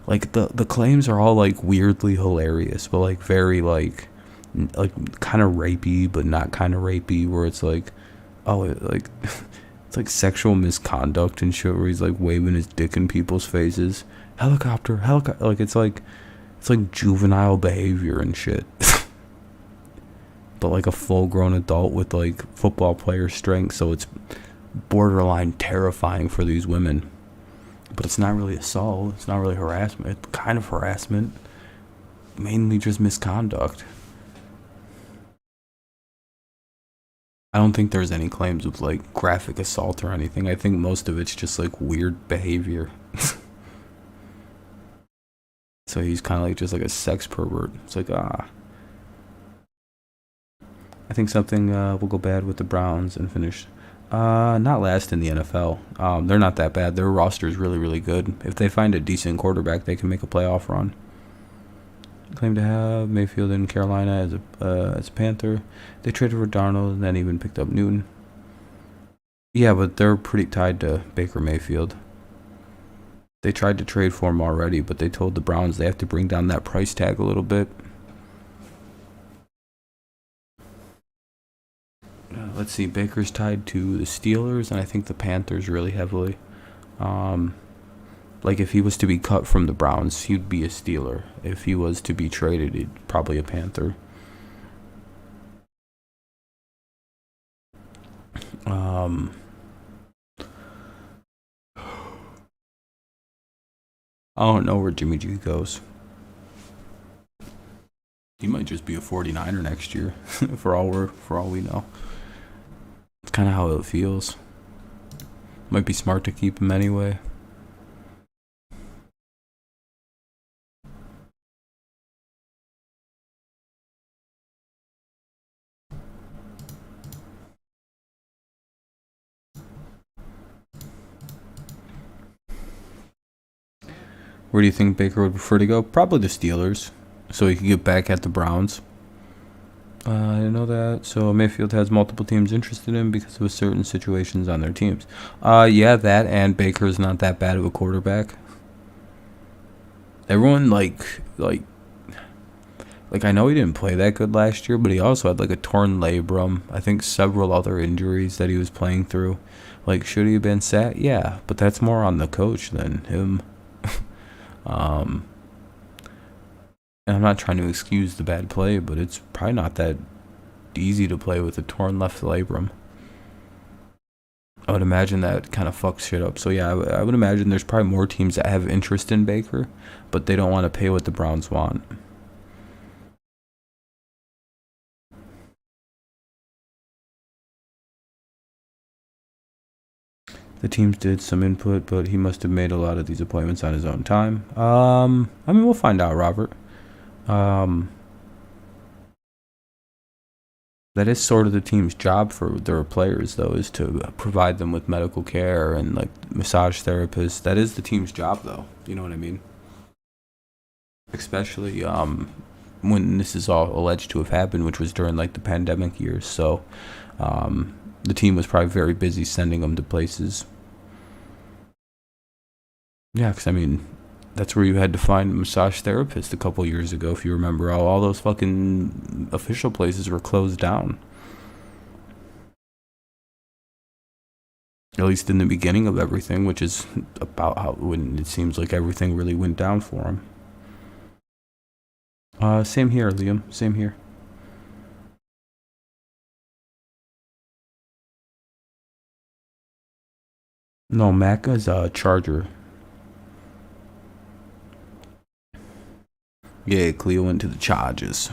Like the claims are all like weirdly hilarious, but like very like kind of rapey, but not kind of rapey. Where it's like, oh, it's like sexual misconduct and shit. Where he's like waving his dick in people's faces. Helicopter. Like it's like juvenile behavior and shit. But like a full-grown adult with like football player strength, so it's borderline terrifying for these women. But it's not really assault. It's not really harassment. It's kind of harassment, mainly just misconduct. I don't think there's any claims of like graphic assault or anything. I think most of it's just like weird behavior. So he's kind of like just like a sex pervert. It's like, I I think something will go bad with the Browns and finish not last in the NFL. They're not that bad. Their roster is really, really good. If they find a decent quarterback, they can make a playoff run. Claim to have Mayfield in Carolina as a Panther. They traded for Darnold and then even picked up Newton. Yeah, but they're pretty tied to Baker Mayfield. They tried to trade for him already, but they told the Browns they have to bring down that price tag a little bit. Let's see, Baker's tied to the Steelers, and I think the Panthers really heavily. Like, if he was to be cut from the Browns, he'd be a Steeler. If he was to be traded, he'd probably a Panther. I don't know where Jimmy G goes. He might just be a 49er next year, for all we know. It's kind of how it feels. Might be smart to keep him anyway. Where do you think Baker would prefer to go? Probably the Steelers, so he could get back at the Browns. I didn't know that. So Mayfield has multiple teams interested in him because of certain situations on their teams. Yeah, that and Baker's not that bad of a quarterback. Everyone like I know he didn't play that good last year, but he also had like a torn labrum. I think several other injuries that he was playing through. Like, should he have been sat? Yeah, but that's more on the coach than him. And I'm not trying to excuse the bad play, but it's probably not that easy to play with a torn left labrum. I would imagine that kind of fucks shit up. So yeah, I would imagine there's probably more teams that have interest in Baker, but they don't want to pay what the Browns want. The teams did some input, but he must have made a lot of these appointments on his own time. I mean, we'll find out, Robert. That is sort of the team's job for their players, though, is to provide them with medical care and like massage therapists. That is the team's job, though. You know what I mean? Especially when this is all alleged to have happened, which was during like the pandemic years. So the team was probably very busy sending them to places. Yeah, because I mean, that's where you had to find a massage therapist a couple years ago, if you remember. All those fucking official places were closed down. At least in the beginning of everything, which is about how when it seems like everything really went down for him. Same here, Liam. Same here. No, Mac is a Charger. Yeah, Cleo went to the Chargers.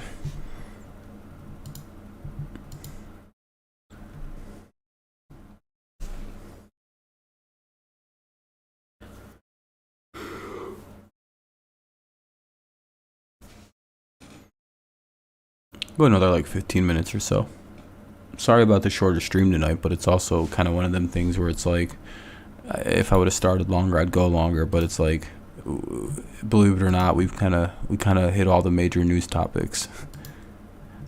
Go another like 15 minutes or so. Sorry about the shorter stream tonight, but it's also kind of one of them things where it's like, if I would have started longer, I'd go longer. But it's like, believe it or not, we kind of hit all the major news topics.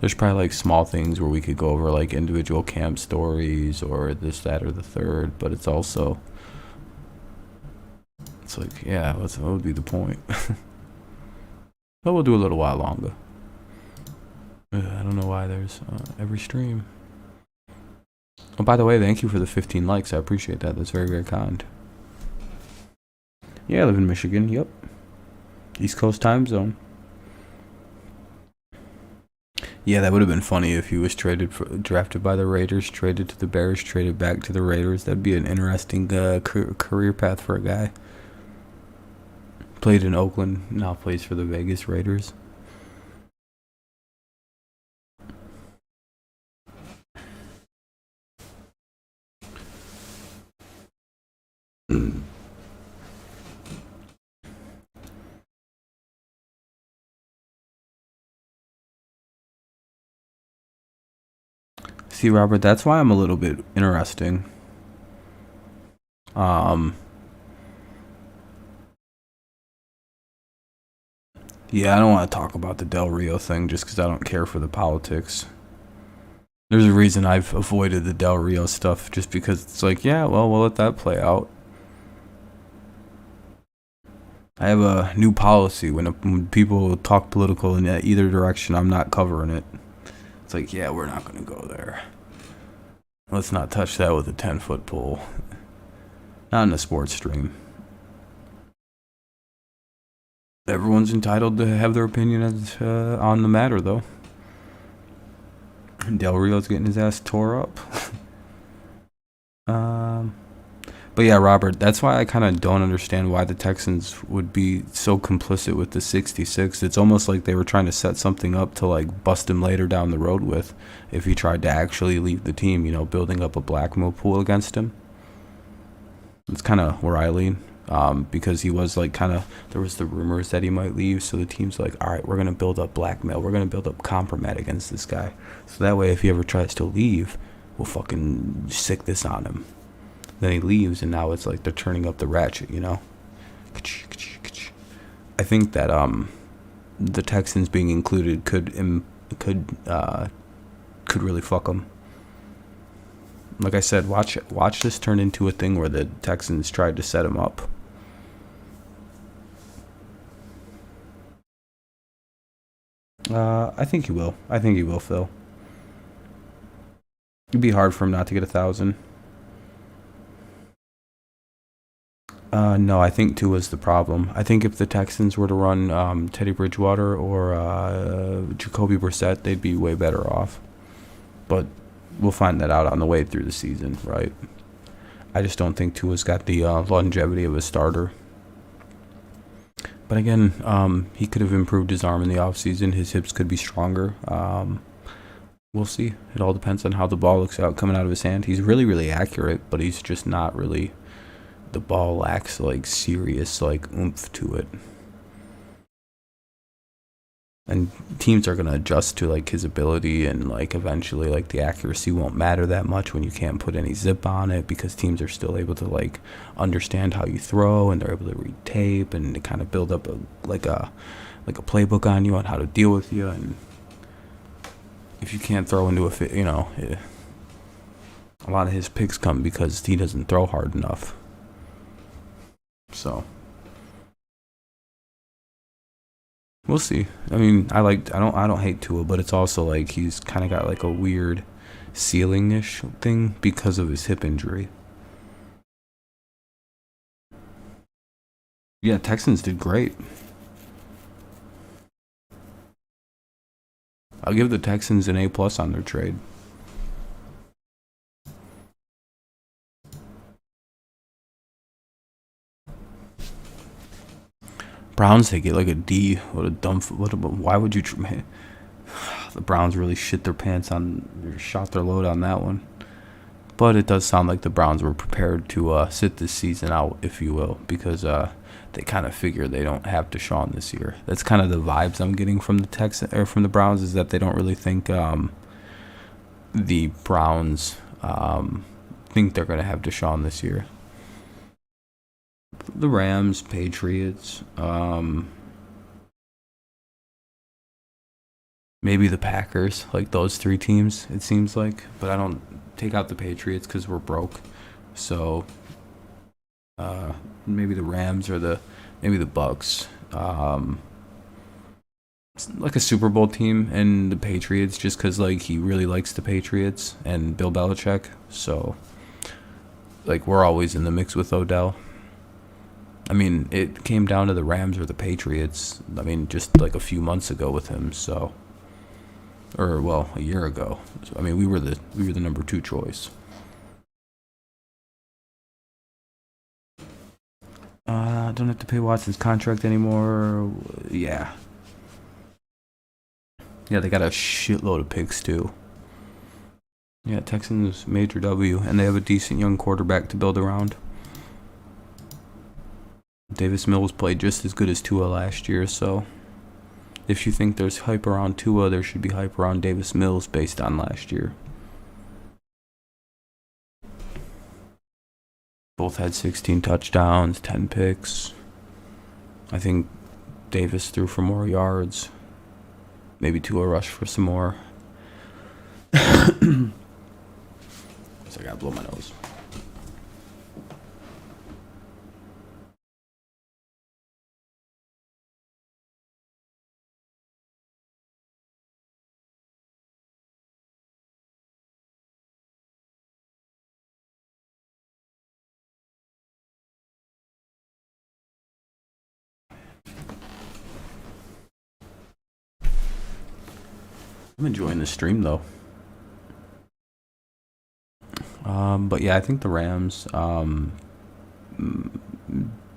There's probably like small things where we could go over like individual camp stories or this, that, or the third. But it's also, it's like, yeah, what would be the point? But we'll do a little while longer. I don't know why there's every stream. Oh, by the way, thank you for the 15 likes. I appreciate that. That's very, very kind. Yeah, I live in Michigan. Yep. East Coast time zone. Yeah, that would have been funny if he was drafted by the Raiders, traded to the Bears, traded back to the Raiders. That'd be an interesting career path for a guy. Played in Oakland, now plays for the Vegas Raiders. See, Robert, that's why I'm a little bit interesting. Um, yeah, I don't want to talk about the Del Rio thing just because I don't care for the politics. There's a reason I've avoided the Del Rio stuff, just because it's like, yeah, well, we'll let that play out. I have a new policy when people talk political in either direction, I'm not covering it. It's like, yeah, we're not going to go there. Let's not touch that with a 10-foot pole. Not in a sports stream. Everyone's entitled to have their opinion on the matter, though. Del Rio's getting his ass tore up. But yeah, Robert, that's why I kind of don't understand why the Texans would be so complicit with the 66. It's almost like they were trying to set something up to like bust him later down the road with if he tried to actually leave the team, building up a blackmail pool against him. That's kind of where I lean. Because he was like there was the rumors that he might leave, so the team's like, all right, we're going to build up blackmail, we're going to build up compromise against this guy, so that way if he ever tries to leave, we'll fucking sick this on him. Then he leaves, and now it's like they're turning up the ratchet, I think that the Texans being included could really fuck them. Like I said, watch this turn into a thing where the Texans tried to set him up. I think he will. I think he will, Phil. It'd be hard for him not to get 1,000. No, I think Tua is the problem. I think if the Texans were to run Teddy Bridgewater or Jacoby Brissett, they'd be way better off. But we'll find that out on the way through the season, right? I just don't think Tua's got the longevity of a starter. But again, he could have improved his arm in the offseason. His hips could be stronger. We'll see. It all depends on how the ball looks out coming out of his hand. He's really, really accurate, but he's just not really... The ball lacks, like, serious, like, oomph to it. And teams are going to adjust to, like, his ability, and, like, eventually, like, the accuracy won't matter that much when you can't put any zip on it, because teams are still able to, like, understand how you throw, and they're able to read tape, and to kind of build up a playbook on you on how to deal with you. And if you can't throw into a lot of his picks come because he doesn't throw hard enough. So we'll see. I mean, I don't hate Tua, but it's also like he's kind of got like a weird ceiling-ish thing because of his hip injury. Yeah, Texans did great. I'll give the Texans an A+ on their trade. Browns, they get like a D. What a dumb. Why would you? Man, the Browns really shit their pants on, shot their load on that one. But it does sound like the Browns were prepared to sit this season out, if you will, because they kind of figure they don't have Deshaun this year. That's kind of the vibes I'm getting from the Browns, is that they don't really think the Browns think they're going to have Deshaun this year. The Rams, Patriots, maybe the Packers, like those three teams, it seems like. But I don't take out the Patriots because we're broke. So maybe the Rams or maybe the Bucks. It's like a Super Bowl team, and the Patriots, just because like he really likes the Patriots and Bill Belichick. So like we're always in the mix with Odell. I mean, it came down to the Rams or the Patriots. I mean, just like a few months ago with him. So, or well, a year ago. So, I mean, we were the number 2 choice. Don't have to pay Watson's contract anymore. Yeah, they got a shitload of picks too. Yeah, Texans major W, and they have a decent young quarterback to build around. Davis Mills played just as good as Tua last year, so if you think there's hype around Tua, there should be hype around Davis Mills based on last year. Both had 16 touchdowns, 10 picks. I think Davis threw for more yards. Maybe Tua rushed for some more. So I gotta blow my nose. I'm enjoying the stream though. But yeah, I think the Rams,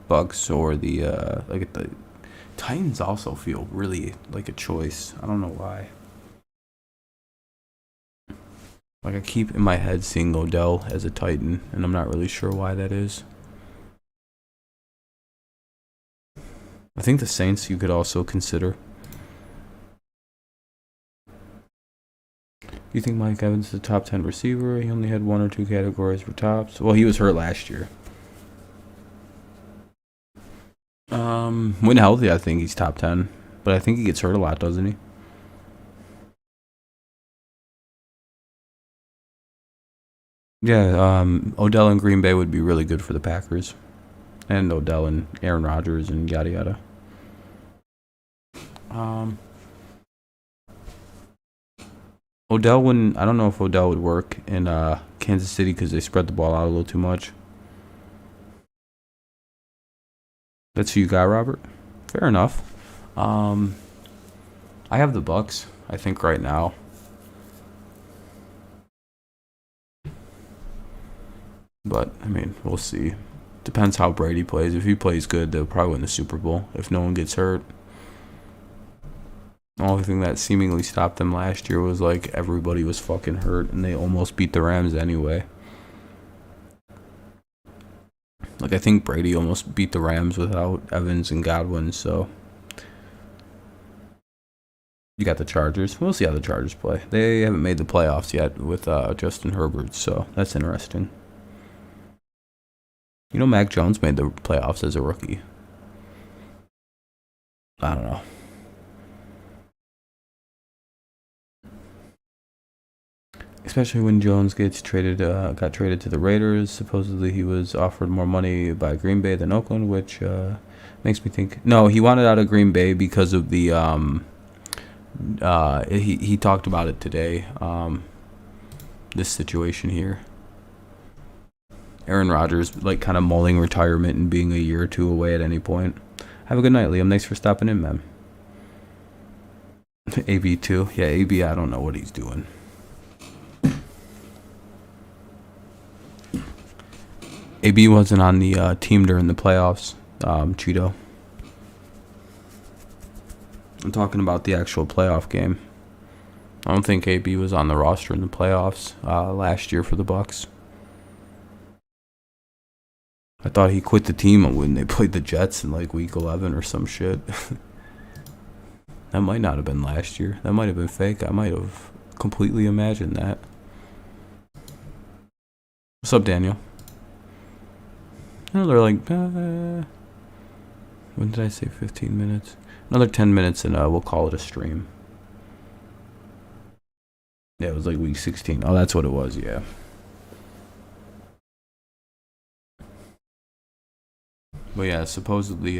Bucks, or the Titans also feel really like a choice. I don't know why. Like I keep in my head seeing Odell as a Titan, and I'm not really sure why that is. I think the Saints you could also consider. You think Mike Evans is a top 10 receiver? He only had 1 or 2 categories for tops. Well, he was hurt last year. When healthy, I think he's top 10. But I think he gets hurt a lot, doesn't he? Yeah, Odell in Green Bay would be really good for the Packers. And Odell and Aaron Rodgers and yada yada. Odell wouldn't. I don't know if Odell would work in Kansas City because they spread the ball out a little too much. That's who you got, Robert. Fair enough. I have the Bucks. I think right now. But I mean, we'll see. Depends how Brady plays. If he plays good, they'll probably win the Super Bowl. If no one gets hurt. The only thing that seemingly stopped them last year was like everybody was fucking hurt and they almost beat the Rams anyway. Like I think Brady almost beat the Rams without Evans and Godwin, so you got the Chargers. We'll see how the Chargers play. They haven't made the playoffs yet with Justin Herbert, so that's interesting. You know, Mac Jones made the playoffs as a rookie. I don't know. Especially when Jones got traded to the Raiders. Supposedly he was offered more money by Green Bay than Oakland, which makes me think. No, he wanted out of Green Bay because of the. He talked about it today. This situation here. Aaron Rodgers like kind of mulling retirement and being a year or two away at any point. Have a good night, Liam. Thanks for stopping in, man. AB too. Yeah, AB. I don't know what he's doing. AB wasn't on the team during the playoffs, Cheeto. I'm talking about the actual playoff game. I don't think AB was on the roster in the playoffs last year for the Bucks. I thought he quit the team when they played the Jets in like week 11 or some shit. That might not have been last year. That might have been fake. I might have completely imagined that. What's up, Daniel? You know, they're like, when did I say 15 minutes? Another 10 minutes and we'll call it a stream. Yeah, it was like week 16. Oh, that's what it was, yeah. But yeah, supposedly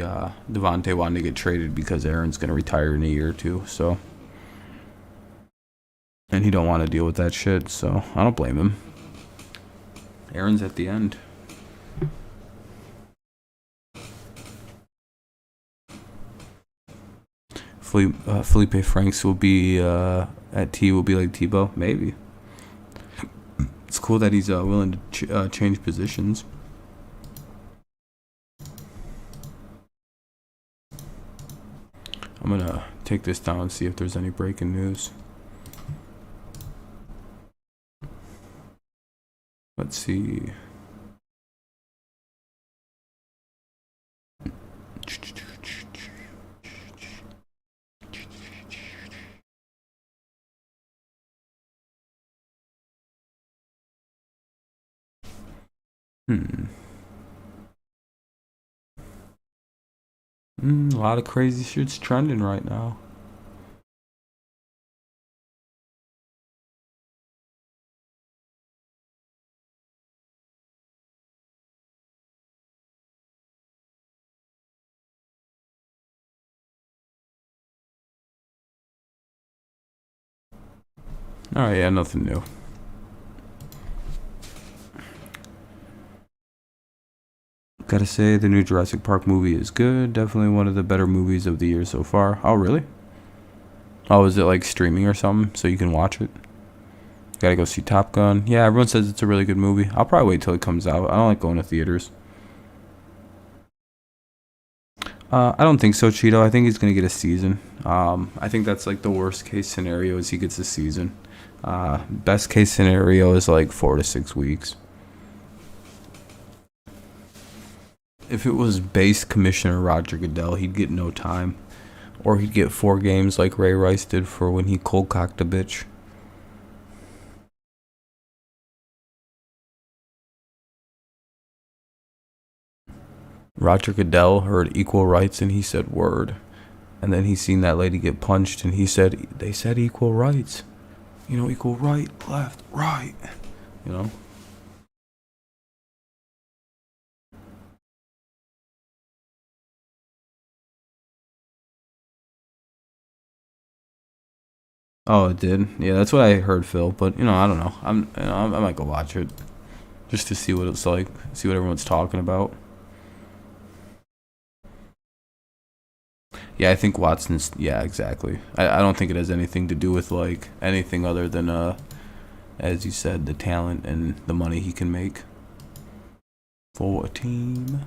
Devontae wanted to get traded because Aaron's going to retire in a year or two, so. And he don't want to deal with that shit, so I don't blame him. Aaron's at the end. Felipe Franks will be at T will be like Tebow, maybe. It's cool that he's willing to change positions. I'm gonna take this down and see if there's any breaking news. Let's see. A lot of crazy shit's trending right now. All right, yeah, nothing new. Gotta say, the new Jurassic Park movie is good. Definitely one of the better movies of the year so far. Oh, really? Oh, is it like streaming or something so you can watch it? Gotta go see Top Gun. Yeah, everyone says it's a really good movie. I'll probably wait till it comes out. I don't like going to theaters. I don't think so, Cheeto. I think he's gonna get a season. I think that's like the worst case scenario is he gets a season. Best case scenario is like 4 to 6 weeks. If it was base Commissioner Roger Goodell, he'd get no time, or he'd get 4 games like Ray Rice did for when he cold cocked a bitch. Roger Goodell heard equal rights and he said word. And then he seen that lady get punched and he said, they said equal rights. Equal right, left, right. You know? Oh, it did. Yeah, that's what I heard, Phil. But I don't know. I might go watch it just to see what it's like, see what everyone's talking about. Yeah, I think Watson's. Yeah, exactly. I don't think it has anything to do with like anything other than as you said, the talent and the money he can make for a team.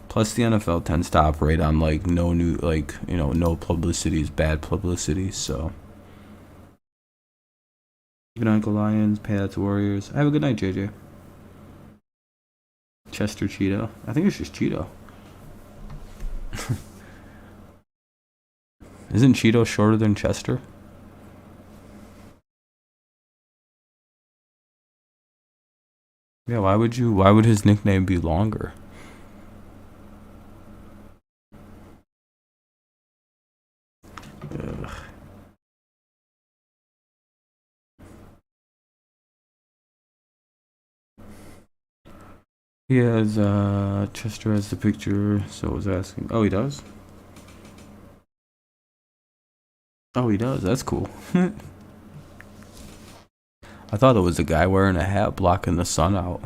Plus, the NFL tends to operate on like no new, like no publicity is bad publicity. So, good night, Go Lions. Pay that to Warriors. Have a good night, JJ. Chester Cheeto. I think it's just Cheeto. Isn't Cheeto shorter than Chester? Yeah. Why would you? Why would his nickname be longer? Ugh. He has Chester has the picture, so I was asking. Oh, he does. Oh, he does. That's cool. I thought it was a guy wearing a hat blocking the sun out.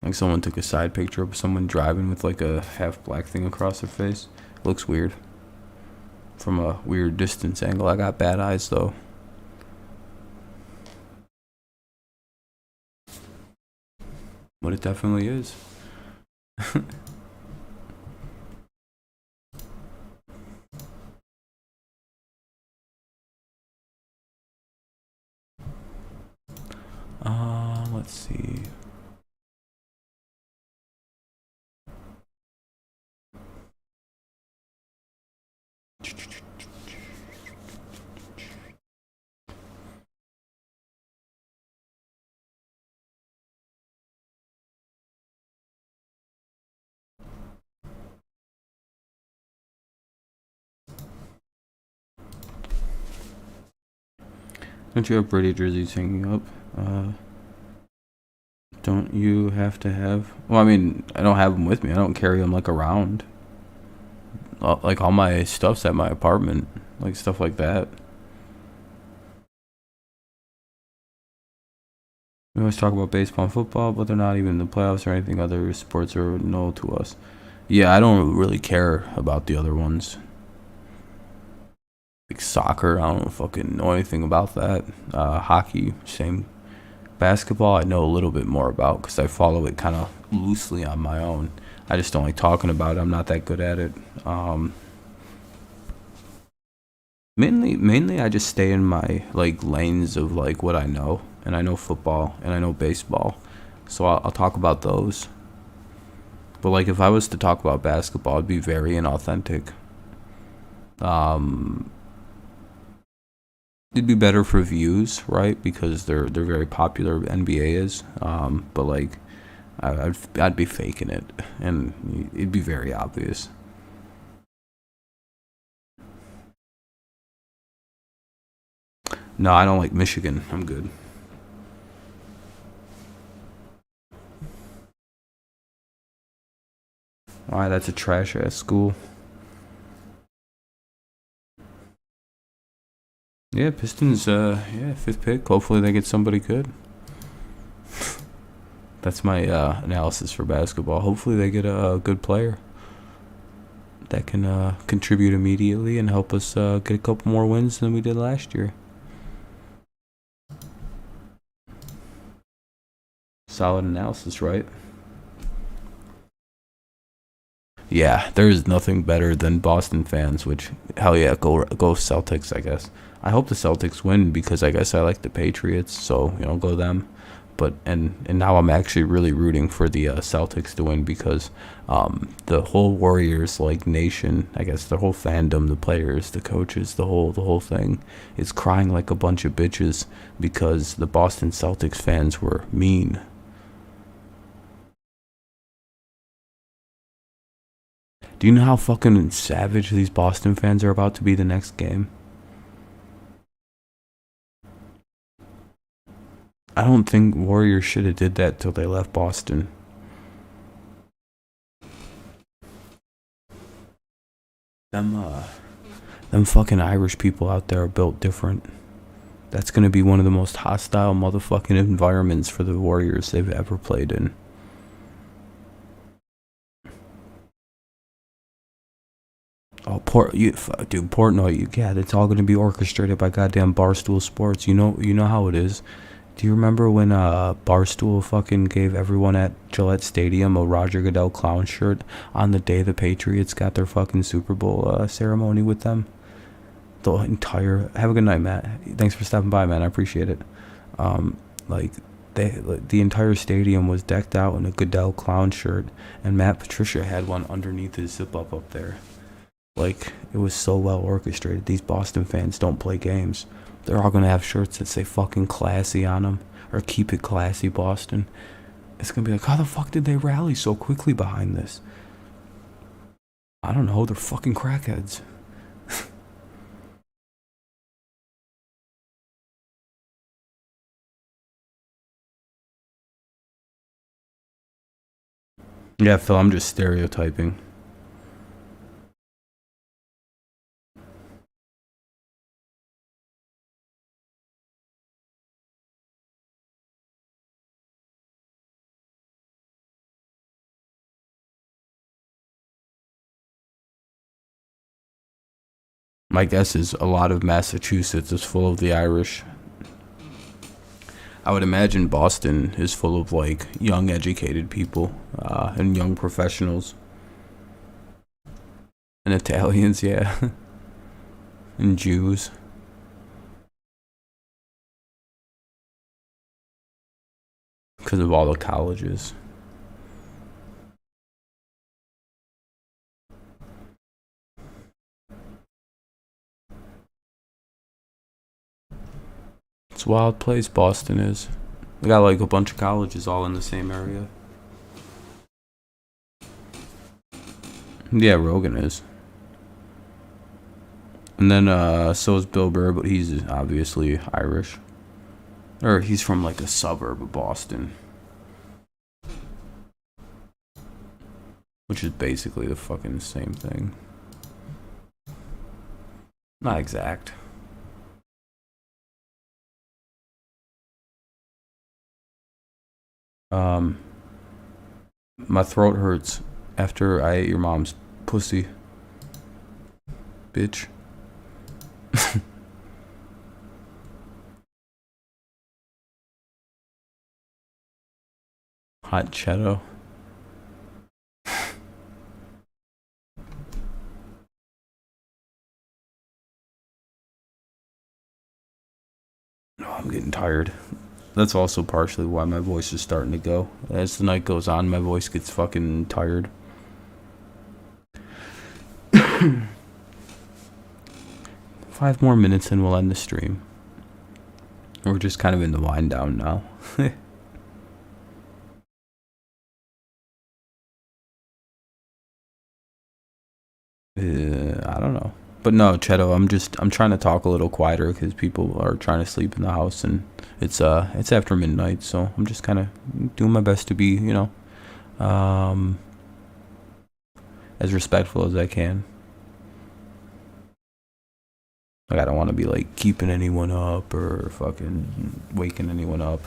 Like someone took a side picture of someone driving with like a half black thing across their face. It looks weird from a weird distance angle. I got bad eyes though. But it definitely is. Let's see. Don't you have Brady jerseys hanging up? Don't you have to have? Well, I mean, I don't have them with me. I don't carry them like around. Like all my stuff's at my apartment, like stuff like that. We always talk about baseball and football, but they're not even in the playoffs or anything. Other sports are no to us. Yeah, I don't really care about the other ones. Like soccer, I don't fucking know anything about that. Hockey, same. Basketball, I know a little bit more about because I follow it kind of loosely on my own. I just don't like talking about it. I'm not that good at it. Mainly, I just stay in my like lanes of like what I know, and I know football and I know baseball, so I'll talk about those. But like if I was to talk about basketball, it'd be very inauthentic. Um, It'd be better for views, right? Because they're very popular. NBA is, but like I'd be faking it, and it'd be very obvious. No, I don't like Michigan. I'm good. Why? That's a trash ass school. Yeah, Pistons. Yeah, fifth pick. Hopefully they get somebody good. That's my analysis for basketball. Hopefully they get a good player that can contribute immediately and help us get a couple more wins than we did last year. Solid analysis, right? Yeah, there is nothing better than Boston fans. Which hell yeah, go Celtics. I guess. I hope the Celtics win because I guess I like the Patriots, so go them. But and now I'm actually really rooting for the Celtics to win because the whole Warriors like nation, I guess the whole fandom, the players, the coaches, the whole thing is crying like a bunch of bitches because the Boston Celtics fans were mean. Do you know how fucking savage these Boston fans are about to be the next game? I don't think Warriors should have did that till they left Boston. Them them fucking Irish people out there are built different. That's gonna be one of the most hostile motherfucking environments for the Warriors they've ever played in. Oh, dude, Portnoy, yeah, it's all gonna be orchestrated by goddamn Barstool Sports. You know how it is. Do you remember when Barstool fucking gave everyone at Gillette Stadium a Roger Goodell clown shirt on the day the Patriots got their fucking Super Bowl ceremony with them? The entire. Have a good night, Matt. Thanks for stopping by, man. I appreciate it. Like the entire stadium was decked out in a Goodell clown shirt, and Matt Patricia had one underneath his zip up there. Like, it was so well orchestrated. These Boston fans don't play games. They're all gonna have shirts that say fucking classy on them, or keep it classy, Boston. It's gonna be like, how the fuck did they rally so quickly behind this? I don't know. They're fucking crackheads. Yeah, Phil, I'm just stereotyping. My guess is a lot of Massachusetts is full of the Irish. I would imagine Boston is full of like young, educated people and young professionals and Italians, yeah, and Jews because of all the colleges. It's a wild place, Boston is. They got like a bunch of colleges all in the same area. Yeah, Rogan is. And then so is Bill Burr, but he's obviously Irish. Or he's from like a suburb of Boston, which is basically the fucking same thing. Not exact. Um, my throat hurts after I ate your mom's pussy, bitch. Hot cheddar. Oh, I'm getting tired. That's also partially why my voice is starting to go. As the night goes on, my voice gets fucking tired. 5 more minutes and we'll end the stream. We're just kind of in the wind down now. I don't know. But no, Cheto, I'm trying to talk a little quieter because people are trying to sleep in the house, and it's after midnight, so I'm just kind of doing my best to be, as respectful as I can. Like, I don't want to be like keeping anyone up or fucking waking anyone up.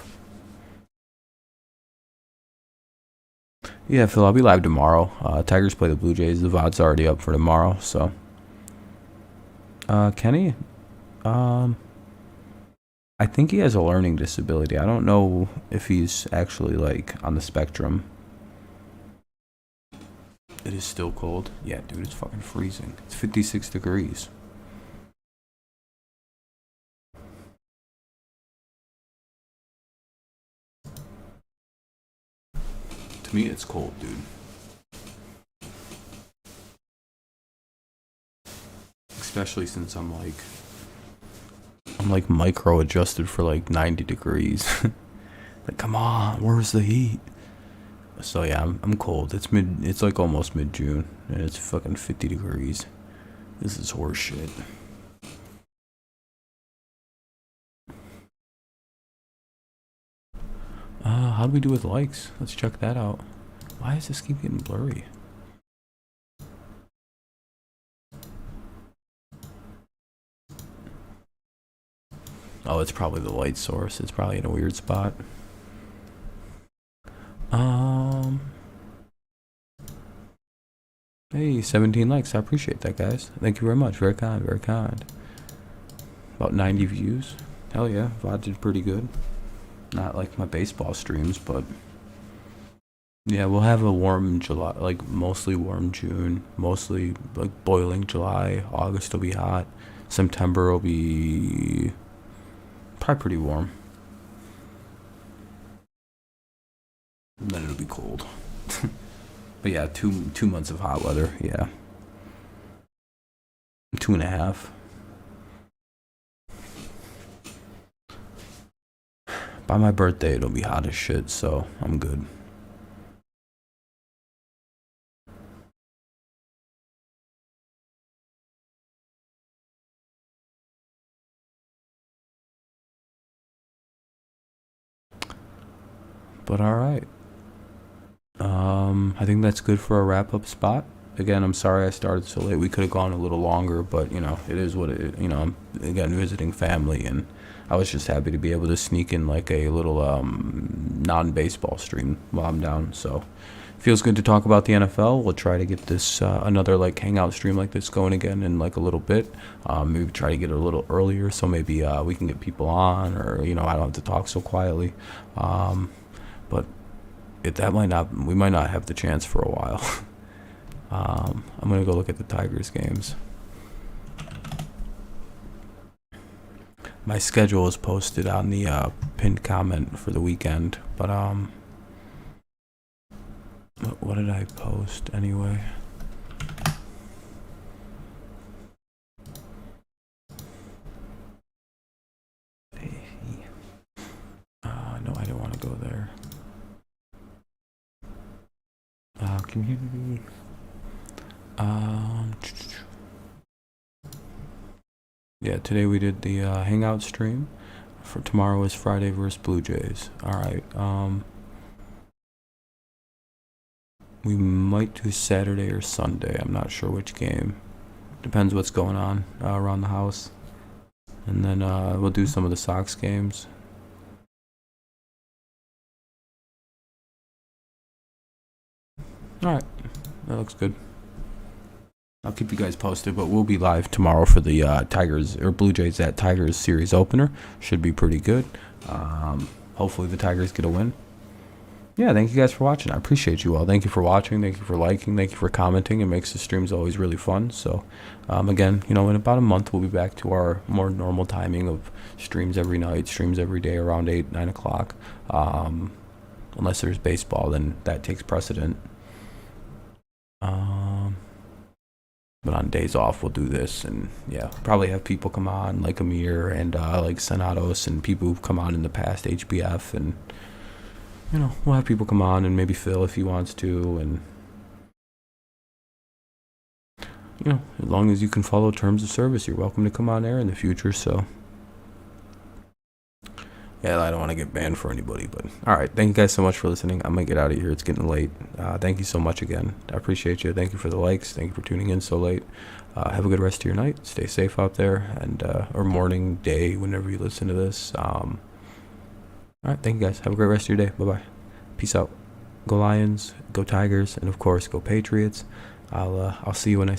Yeah, Phil, I'll be live tomorrow. Tigers play the Blue Jays. The VOD's already up for tomorrow, so. Kenny, um, I think he has a learning disability. I don't know if he's actually like on the spectrum. It is still cold. Yeah, dude, it's fucking freezing. It's 56 degrees. To me, it's cold, dude. Especially since I'm like micro adjusted for like 90 degrees. Like, come on, where's the heat? So yeah, I'm cold. It's like almost mid June, and it's fucking 50 degrees. This is horse shit. How do we do with likes? Let's check that out. Why does this keep getting blurry? Oh, it's probably the light source. It's probably in a weird spot. Hey, 17 likes. I appreciate that, guys. Thank you very much. Very kind, very kind. About 90 views. Hell yeah, VOD did pretty good. Not like my baseball streams, but yeah, we'll have a warm July, like mostly warm June, mostly like boiling July. August will be hot. September will be probably pretty warm. And then it'll be cold. But yeah, two months of hot weather. Yeah, 2.5. By my birthday, it'll be hot as shit, so I'm good. But all right. I think that's good for a wrap up spot. Again, I'm sorry I started so late. We could have gone a little longer, but it is what it. I'm again visiting family, and I was just happy to be able to sneak in like a little non-baseball stream while I'm down. So feels good to talk about the NFL. We'll try to get this another like hangout stream like this going again in like a little bit. Maybe try to get it a little earlier, so maybe we can get people on, or I don't have to talk so quietly. But we might not have the chance for a while. I'm gonna go look at the Tigers games. My schedule is posted on the pinned comment for the weekend, but what did I post anyway? No, I don't want to go there. Community. Yeah, today we did the hangout stream. For tomorrow is Friday versus Blue Jays. All right. We might do Saturday or Sunday. I'm not sure which game. Depends what's going on around the house. And then we'll do some of the Sox games. All right, that looks good. I'll keep you guys posted, but we'll be live tomorrow for the Tigers or Blue Jays at Tigers series opener. Should be pretty good. Hopefully the Tigers get a win. Yeah, thank you guys for watching. I appreciate you all. Thank you for watching. Thank you for liking. Thank you for commenting. It makes the streams always really fun. So, again, in about a month, we'll be back to our more normal timing of streams every night, streams every day around 8, 9 o'clock. Unless there's baseball, then that takes precedent. But on days off, we'll do this, and yeah, probably have people come on like Amir and like Senados and people who've come on in the past, HBF, and we'll have people come on and maybe Phil if he wants to, and as long as you can follow terms of service, you're welcome to come on air in the future. So yeah, I don't want to get banned for anybody, but all right. Thank you guys so much for listening. I'm going to get out of here. It's getting late. Thank you so much again. I appreciate you. Thank you for the likes. Thank you for tuning in so late. Have a good rest of your night. Stay safe out there, and or morning, day, whenever you listen to this. All right. Thank you guys. Have a great rest of your day. Bye-bye. Peace out. Go Lions. Go Tigers. And, of course, go Patriots. I'll see you when I